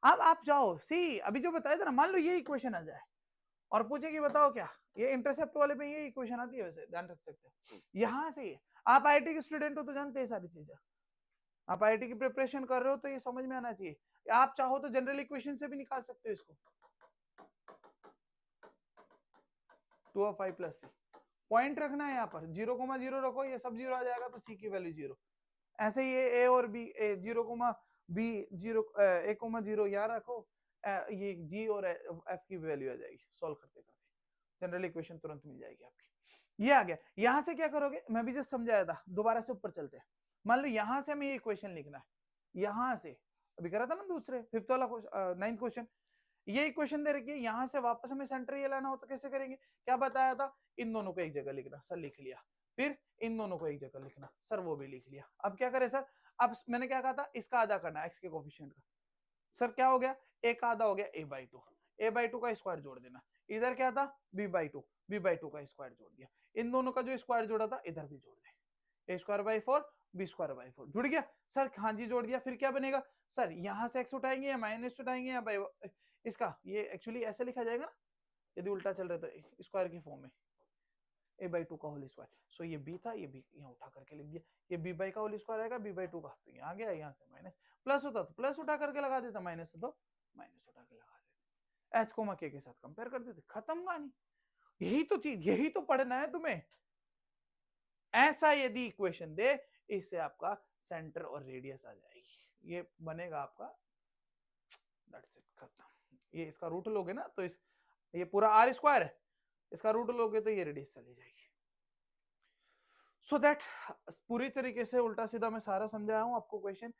अब आप जाओ सी, अभी जो बताया था ना, मान लो ये इक्वेशन आ जाए और पूछे कि बताओ क्या, ये इंटरसेप्ट वाले पे ये इक्वेशन आती है, वैसे ध्यान रख सकते हो, यहां से आप आईआईटी के स्टूडेंट हो तो जानते हैं सारी चीजें, आप आईआईटी की प्रिपरेशन कर रहे हो तो ये समझ में आना चाहिए। आप चाहो तो जनरल इक्वेशन से भी निकाल सकते हो इसको, 2 और 5 प्लस सी, पॉइंट रखना है यहाँ पर, 0,0 रखो, ये सब 0 आ जाएगा तो सी की वैल्यू 0। ऐसे ही ये ए और बी, 0,b 0, a,0 यहाँ रखो, ये जी और एफ की वैल्यू आ जाएगी, सॉल्व करते करते जनरल इक्वेशन तुरंत मिल जाएगी आपकी। ये आ गया, यहां से क्या करोगे, मैं भी जस्ट समझाया था, दोबारा से ऊपर चलते हैं। मान लो यहां से हमें ये इक्वेशन लिखना है, यहां से अभी करा था ना दूसरे 5th वाला 9th क्वेश्चन, ये इक्वेशन दे रखी है, यहां से वापस हमें सेंटर ये लाना हो तो कैसे करेंगे, क्या बताया था, इन दोनों को एक जगह लिखना, सर लिख लिया, फिर इन दोनों को एक जगह लिखना, सर वो भी लिख लिया। अब क्या करें सर, अब मैंने क्या कहा था, इसका आधा करना एक्स के कोफिशिएंट का, सर क्या हो गया, एक आधा हो गया a/2, a/2 का स्क्वायर जोड़ देना, इधर क्या था b/2, b/2 का स्क्वायर जोड़ दिया, इन दोनों का जो स्क्वायर जोड़ा था इधर भी जोड़ दे, a square by 4 b square by 4 जुड़ गया सर, हाँ जी जोड़ दिया। फिर क्या बनेगा सर, यहां से x उठाएंगे या माइनस उठाएंगे या बाई, इसका ये एक्चुअली ऐसे लिखा जाएगा ना, यदि उल्टा चल रहा तो स्क्वायर की फॉर्म में a/2 का होल स्क्वायर, सो ये b था, ये b यहाँ उठा करके लिख दिया, ये b का होल स्क्वायर आएगा, b/2 का, तो यहाँ गया, यहाँ से माइनस, प्लस होता तो प्लस उठा करके लगा देता, माइनस हो तो माइनस उठा के लगा देते, h कोमा k के साथ कंपेयर कर देते, खत्म कहानी। यही तो चीज, यही तो पढ़ना है तुम्हें। ऐसा यदि इक्वेशन दे, इससे आपका सेंटर और रेडियस आ जाएगी, ये बनेगा आपका, दैट्स इट, खत्म। ये इसका रूट लोगे ना तो ये पूरा आर स्क्वायर है, इसका रूट लोगे तो ये रेडियस चली जाएगी। सो दैट पूरी तरीके से उल्टा सीधा मैं सारा समझाया हूं आपको क्वेश्चन,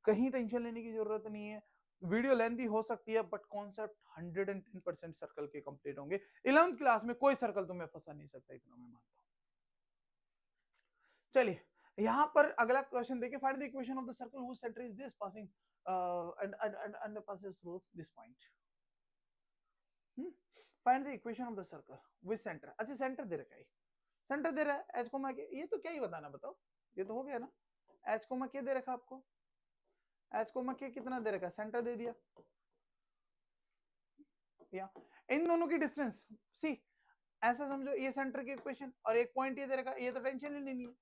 कहीं टेंशन लेने की जरूरत नहीं है। वीडियो लेंथी हो सकती है बट कॉन्सेप्ट 110% सर्कल के कंप्लीट होंगे। 11th क्लास में कोई सर्कल तुम्हें फंसा नहीं सकता, इतना मैं मानता हूं। चलिए यहां पर अगला क्वेश्चन देखिए, find the equation of the circle whose centre is this passing and passes through this point. Find the equation of the circle with centre. अच्छा सेंटर दे रखा है, सेंटर दे रहा है एच कोमा के, ये तो क्या ही बताना, बताओ, ये तो हो गया ना, एच कोमा के दे रखा आपको, एच कोमा के कितना दे रखा, सेंटर दे दिया, या इन दोनों की डिस्टेंस सी, ऐसा समझो ये सेंटर की इक्वेशन और एक पॉइंट ये दे रखा, ये तो टेंशन ही नहीं है,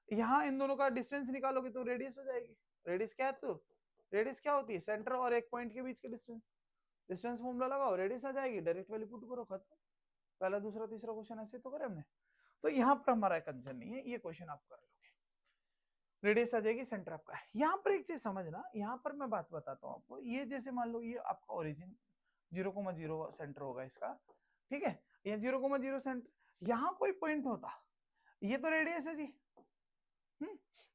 यहाँ इन दोनों का डिस्टेंस निकालोगे तो रेडियस हो जाएगी, रेडियस क्या है, तो रेडियस क्या होती है, सेंटर और एक पॉइंट के बीच की डिस्टेंस, डिस्टेंस फॉर्मूला लगाओ, रेडियस आ जाएगी, डायरेक्ट वैल्यू पुट करो, खत्म। पहला दूसरा तीसरा क्वेश्चन ऐसे तो करे हमने। तो यहाँ पर हमारा कंसर्न नहीं है, ये क्वेश्चन आप कर लोगे, रेडियस आ जाएगी, सेंटर आपका है। यहाँ पर एक चीज समझना, यहाँ पर मैं बात बताता हूँ आपको, ये जैसे मान लो ये आपका ओरिजिन 0,0 सेंटर होगा इसका, ठीक है, ये 0,0 सेंटर, यहाँ कोई पॉइंट होता, ये तो रेडियस है जी,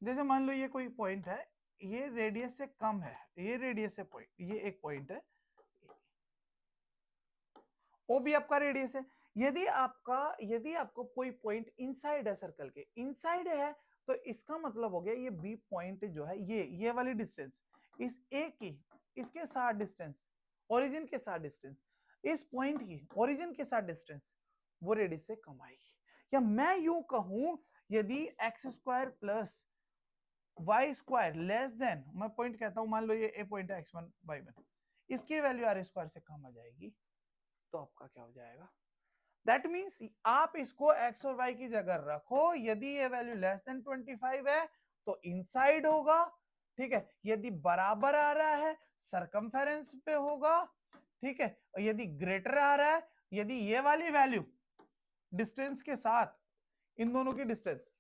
जैसे मान लो ये कोई पॉइंट है, ये रेडियस से कम है, ये रेडियस से पॉइंट, ये एक पॉइंट है, वो भी आपका रेडियस है। यदि आपको कोई पॉइंट इनसाइड है, सर्कल के इनसाइड है, तो इसका मतलब हो गया ये बी पॉइंट जो है, ये वाली डिस्टेंस, इस ए की इसके साथ डिस्टेंस, ओरिजिन के साथ डिस्टेंस, इस पॉइंट की ओरिजिन के साथ डिस्टेंस, वो रेडियस से कम आएगी। या मैं यूं कहूं, यदि x square plus y square less than, मैं पॉइंट कहता हूं, मान लो ये ए पॉइंट है x1 y1, इसकी वैल्यू आर स्क्वायर से कम आ जाएगी, तो आपका क्या हो जाएगा, दैट मीन्स आप इसको x और y की जगह रखो, यदि ये वैल्यू लेस देन 25 है तो इनसाइड होगा, ठीक है, यदि बराबर आ रहा है सरकमफेरेंस पे होगा, ठीक है, और यदि ग्रेटर आ रहा है, यदि ये वाली वैल्यू डिस्टेंस के साथ, इन दोनों की डिस्टेंस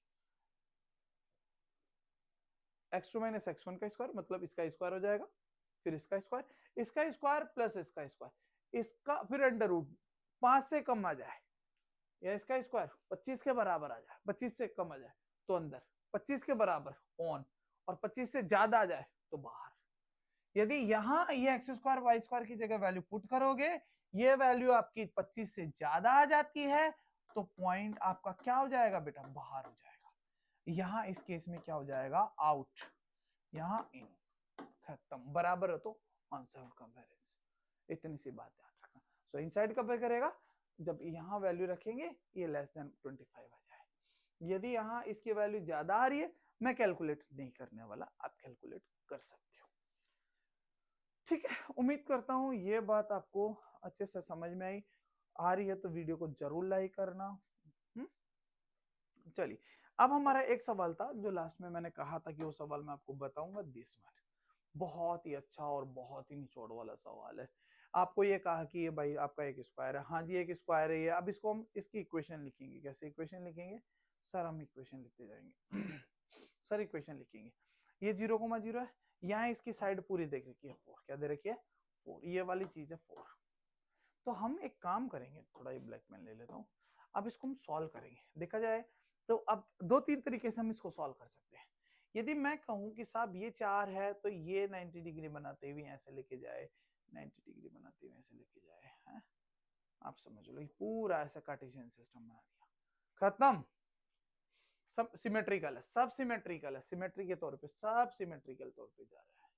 x2 माइनस x1 का स्क्वायर, मतलब इसका स्क्वायर हो जाएगा, फिर इसका स्क्वायर प्लस इसका स्क्वायर, इसका फिर अंडर रूट 5 से कम आ जाए, या इसका स्क्वायर 25 के बराबर आ जाए, 25 से कम आ जाए तो अंदर, 25 के बराबर ऑन, और 25 से ज्यादा आ जाए तो बाहर। यदि यहां ये एक्स स्क्वायर वाई स्क्वायर की जगह वैल्यू पुट करोगे, ये वैल्यू आपकी 25 से ज्यादा आ जाती है, तो पॉइंट आपका क्या हो जाएगा बेटा, बाहर हो जाएगा। यहां इस केस में क्या हो जाएगा, आउट, यहां इन, खत्म, बराबर है तो आंसर कंपेरेंस, इतनी सी बात याद रखना। सो इनसाइड कब करेगा, जब यहाँ वैल्यू रखेंगे ये लेस देन 25 आ जाए, यदि यहाँ इसकी वैल्यू ज्यादा आ रही है, मैं कैलकुलेट नहीं करने वाला, आप कैलकुलेट कर सकते हो, ठीक है। उम्मीद करता हूँ ये बात आपको अच्छे से समझ में आई, आ रही है तो वीडियो को जरूर लाइक करना। चलिए, अब हमारा एक सवाल था जो लास्ट में मैंने कहा था कि वो सवाल मैं आपको बताऊंगा, दिस वन, बहुत ही अच्छा और बहुत ही निचोड़ वाला सवाल है। आपको ये कहा कि ये भाई आपका एक स्क्वायर है, हाँ जी एक स्क्वायर है ये, अब इसको हम इसकी इक्वेशन लिखेंगे, कैसे इक्वेशन लिखेंगे सर, हम इक्वेशन लिखते जाएंगे सर इक्वेशन लिखेंगे, ये 0,0 है, यहाँ इसकी साइड पूरी देख रखी है 4, क्या दे रखी है 4, ये वाली चीज है 4। तो हम एक काम करेंगे, थोड़ा ये ब्लैक पेन ले लेता हूँ, अब इसको हम सॉल्व करेंगे, देखा जाए तो अब 2-3 तरीके से हम इसको सॉल्व कर सकते हैं। यदि मैं कहूं कि साहब ये 4 है, तो ये 90 डिग्री बनाते हुए ऐसे लेके जाए, 90 डिग्री बनाते हुए ऐसे लेके जाए, है? आप समझ लो, ये पूरा ऐसा कार्टेशियन सिस्टम बना दिया, खत्म, सब सिमेट्रिकल है, सब सिमेट्रिकल है, सिमेट्री के तौर पे सब सिमेट्रिकल तौर पे जा रहा है,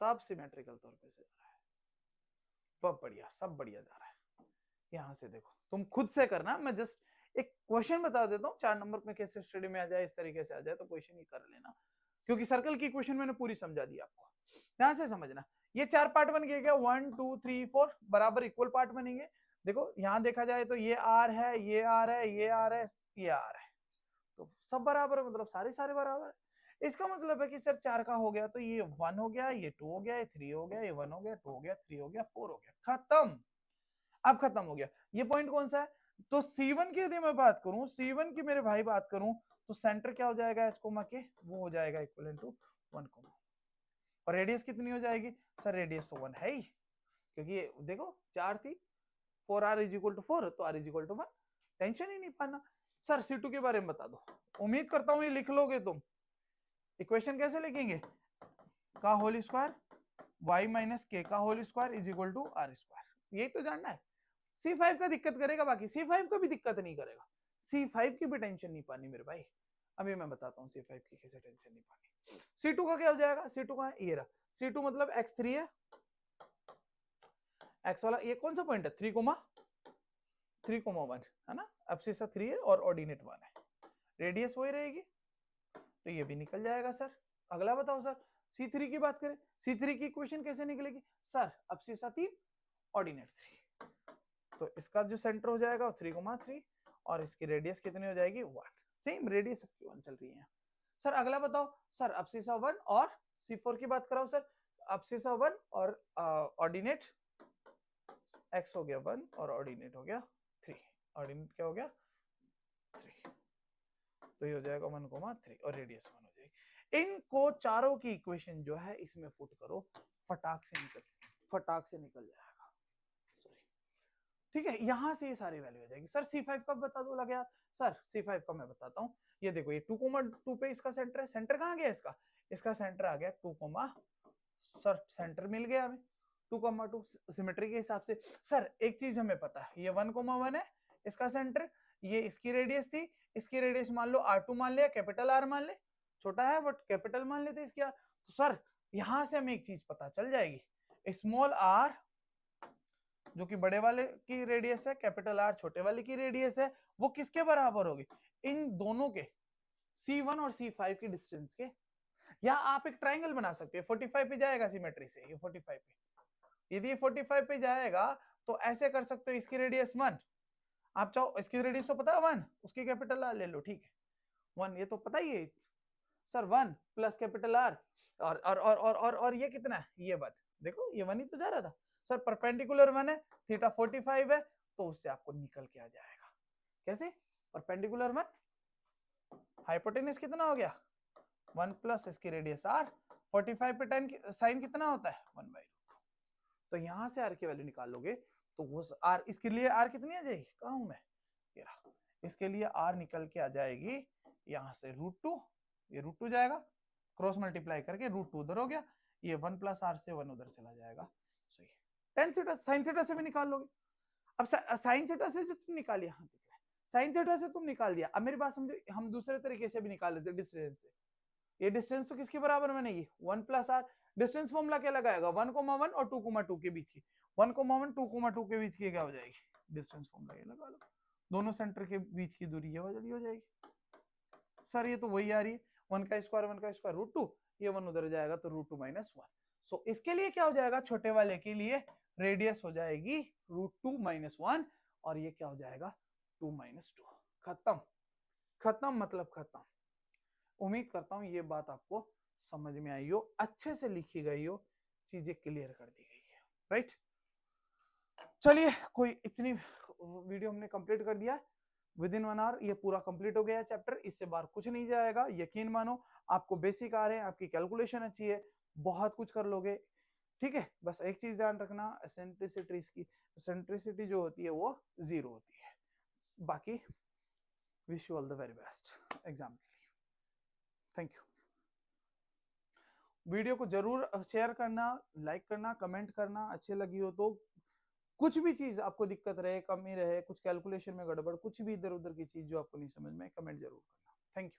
सब सिमेट्रिकल तौर पे से जा रहा है, बहुत बढ़िया, सब बढ़िया जा रहा है। यहां से देखो, तुम खुद से करना, मैं जस्ट एक क्वेश्चन बता देता हूँ, 4 नंबर में कैसे स्टडी में आ जाए, इस तरीके से आ जाए तो क्वेश्चन ही कर लेना, क्योंकि सर्कल की क्वेश्चन मैंने पूरी समझा दी आपको, ध्यान से समझना। ये 4 पार्ट बन गए क्या, 1 2 3 4 बराबर इक्वल पार्ट बनेंगे। देखो यहां देखा जाए तो ये आर है, ये आर है, ये आर है, ये आर है, तो सब बराबर, मतलब सारे सारे बराबर है। इसका मतलब है कि सर 4 का हो गया तो ये 1 हो गया, ये 2 हो गया, ये 3 हो गया, ये 1 हो गया, 2 हो गया, 3 हो गया, 4 हो गया, खत्म, अब खत्म हो गया। ये पॉइंट कौन सा है, तो C1 की यदि मैं बात करूं, C1 की मेरे भाई बात करूं, तो सेंटर क्या हो जाएगा एच कोमा के, वो हो जाएगा इक्विवेलेंट टू 1, और रेडियस कितनी हो जाएगी सर, रेडियस तो 1 है ही, क्योंकि ये देखो 4 थी, 4r इज इक्वल टू 4, तो r is equal to 1, tension ही नहीं पाना। सर C2 के बारे में बता दो, उम्मीद करता हूं ये लिख लोगे तुम। इक्वेशन कैसे लिखेंगे, का whole square y minus k का whole square is equal to r square, यही तो जानना है। C5 का दिक्कत करेगा, बाकी C5 का भी दिक्कत नहीं करेगा, C5 की भी टेंशन नहीं पानी मेरे भाई, अभी मैं बताता हूँ C5 की कैसे टेंशन नहीं पानी। C2 का क्या हो जाएगा, C2 का ये रहा, C2 मतलब x3 है, x वाला ये कौन सा पॉइंट है 3,1 है ना, एब्सिसा 3 है और ऑर्डिनेट 1 है, रेडियस वही रहेगी, तो ये भी निकल जाएगा सर। अगला बताओ सर, C3 की बात करें, C3 की इक्वेशन कैसे निकलेगी सर, एब्सिसा 3 ऑर्डिनेट 3, तो इसका जो सेंटर हो जाएगा वो 3,3 और इसकी रेडियस कितनी हो जाएगी 1, सेम रेडियस सबकी 1 चल रही है। सर अगला बताओ सर, एब्सिसा 1 और C4 की बात कराओ सर, एब्सिसा 1 और ऑर्डिनेट x हो गया 1 और ऑर्डिनेट हो गया 3। ऑर्डिनेट क्या हो गया 3, तो ये हो जाएगा 1,3 और रेडियस 1 हो जाएगी। इनको चारों की इक्वेशन जो है इसमें पुट करो, फटाक से निकल जाएगा। सॉरी, ठीक है, यहां से ये सारी वैल्यू आ जाएगी। सर C5 कब बता दो लगे यार? सर C5 का मैं बताता हूँ। ये देखो, ये 2,2 पे इसका सेंटर है। सेंटर कहाँ गया इसका सेंटर आ गया 2, सर सेंटर मिल गया हमें 2,2 सिमेट्री के हिसाब से। सर एक चीज हमें पता है, ये 1,1 है इसका सेंटर, ये इसकी रेडियस थी, इसकी रेडियस मान लो R2 मान लिया, कैपिटल R मान ले, छोटा है बट कैपिटल मान लेते इसकी R। तो सर यहां से हमें एक चीज पता चल जाएगी, स्मॉल r जो कि बड़े वाले की रेडियस है, कैपिटल R छोटे वाले की रेडियस है, वो किसके बराबर होगी? इन दोनों के C1 और C5 की डिस्टेंस के। या आप एक ट्राइंगल बना सकते हैं, 45 पे जाएगा सिमेट्री से, ये 45 पे, यदि 45 पे जाएगा तो ऐसे कर सकते हो, इसकी रेडियस 1, आप चाहो इसकी रेडियस तो पता है 1, उसकी कैपिटल R ले लो, ठीक है 1, ये तो पता ही है सर 1 प्लस कैपिटल R और ये कितना है, ये 1, देखो ये 1 ही तो जा रहा था सर, परपेंडिकुलर 1 है, थीटा 45 है, तो उससे आपको निकल के आ जाएगा। कैसे? परपेंडिकुलर 1, हाइपोटेनस कितना हो गया 1 प्लस इसकी रेडियस R, 45 पे tan साइन कितना होता है 1/√2। तो यहां से R की वैल्यू निकाल लोगे तो वो R, इसके लिए R कितनी आ जाएगी, कहां हूं मैं, ये रहा, इसके लिए R निकल के आ जाएगी यहां से √2, ये √2 जाएगा, क्रॉस मल्टीप्लाई करके √2 उधर हो गया, ये 1 प्लस R से 1 उधर चला जाएगा। सही है, tan थीटा साइन थीटा से भी निकाल लोगे। अब साइन थीटा से जो तुम निकाल, यहां दिख रहा है साइन थीटा से तुम निकाल दिया, अब मेरी बात समझो, हम दूसरे तरीके से भी निकाल लेते डिस्टेंस से। ये डिस्टेंस तो किसके बराबर बनेगी 1 प्लस R, डिस्टेंस फॉर्मूला क्या लगाएगा 1,1 और 2,2 के बीच की, 1,1 2,2 के बीच की क्या हो जाएगी, डिस्टेंस फॉर्मूला ये लगा लो, दोनों सेंटर के बीच की दूरी ये वाली हो जाएगी। सर ये तो वही आ रही है 1 का स्क्वायर √2, ये 1 उधर जाएगा तो √2 - 1। सो इसके लिए क्या हो जाएगा, छोटे वाले के लिए रेडियस हो जाएगी √2 - 1 और ये क्या हो जाएगा 2 - 2। खत्म मतलब खत्म। उम्मीद करता हूं ये बात आपको समझ में आई हो, अच्छे से लिखी गई हो, चीजें क्लियर कर दी गई है, राइट। चलिए, कोई इतनी वीडियो हमने कंप्लीट कर दिया, विद इन 1 आवर ये पूरा कंप्लीट हो गया है चैप्टर, इससे बाहर कुछ नहीं जाएगा, यकीन मानो। आपको बेसिक आ रहे हैं, आपकी कैलकुलेशन अच्छी है, बहुत कुछ कर लोगे, ठीक है। बस एक चीज ध्यान रखना, एसेंट्रिसिटी जो होती है वो 0 होती है। बाकी wish you all the very best exam के लिए। Thank you. वीडियो को जरूर शेयर करना, लाइक करना, कमेंट करना, अच्छी लगी हो तो। कुछ भी चीज आपको दिक्कत रहे, कमी रहे, कुछ कैलकुलेशन में गड़बड़, कुछ भी इधर उधर की चीज जो आपको नहीं समझ में, कमेंट जरूर करना। Thank you.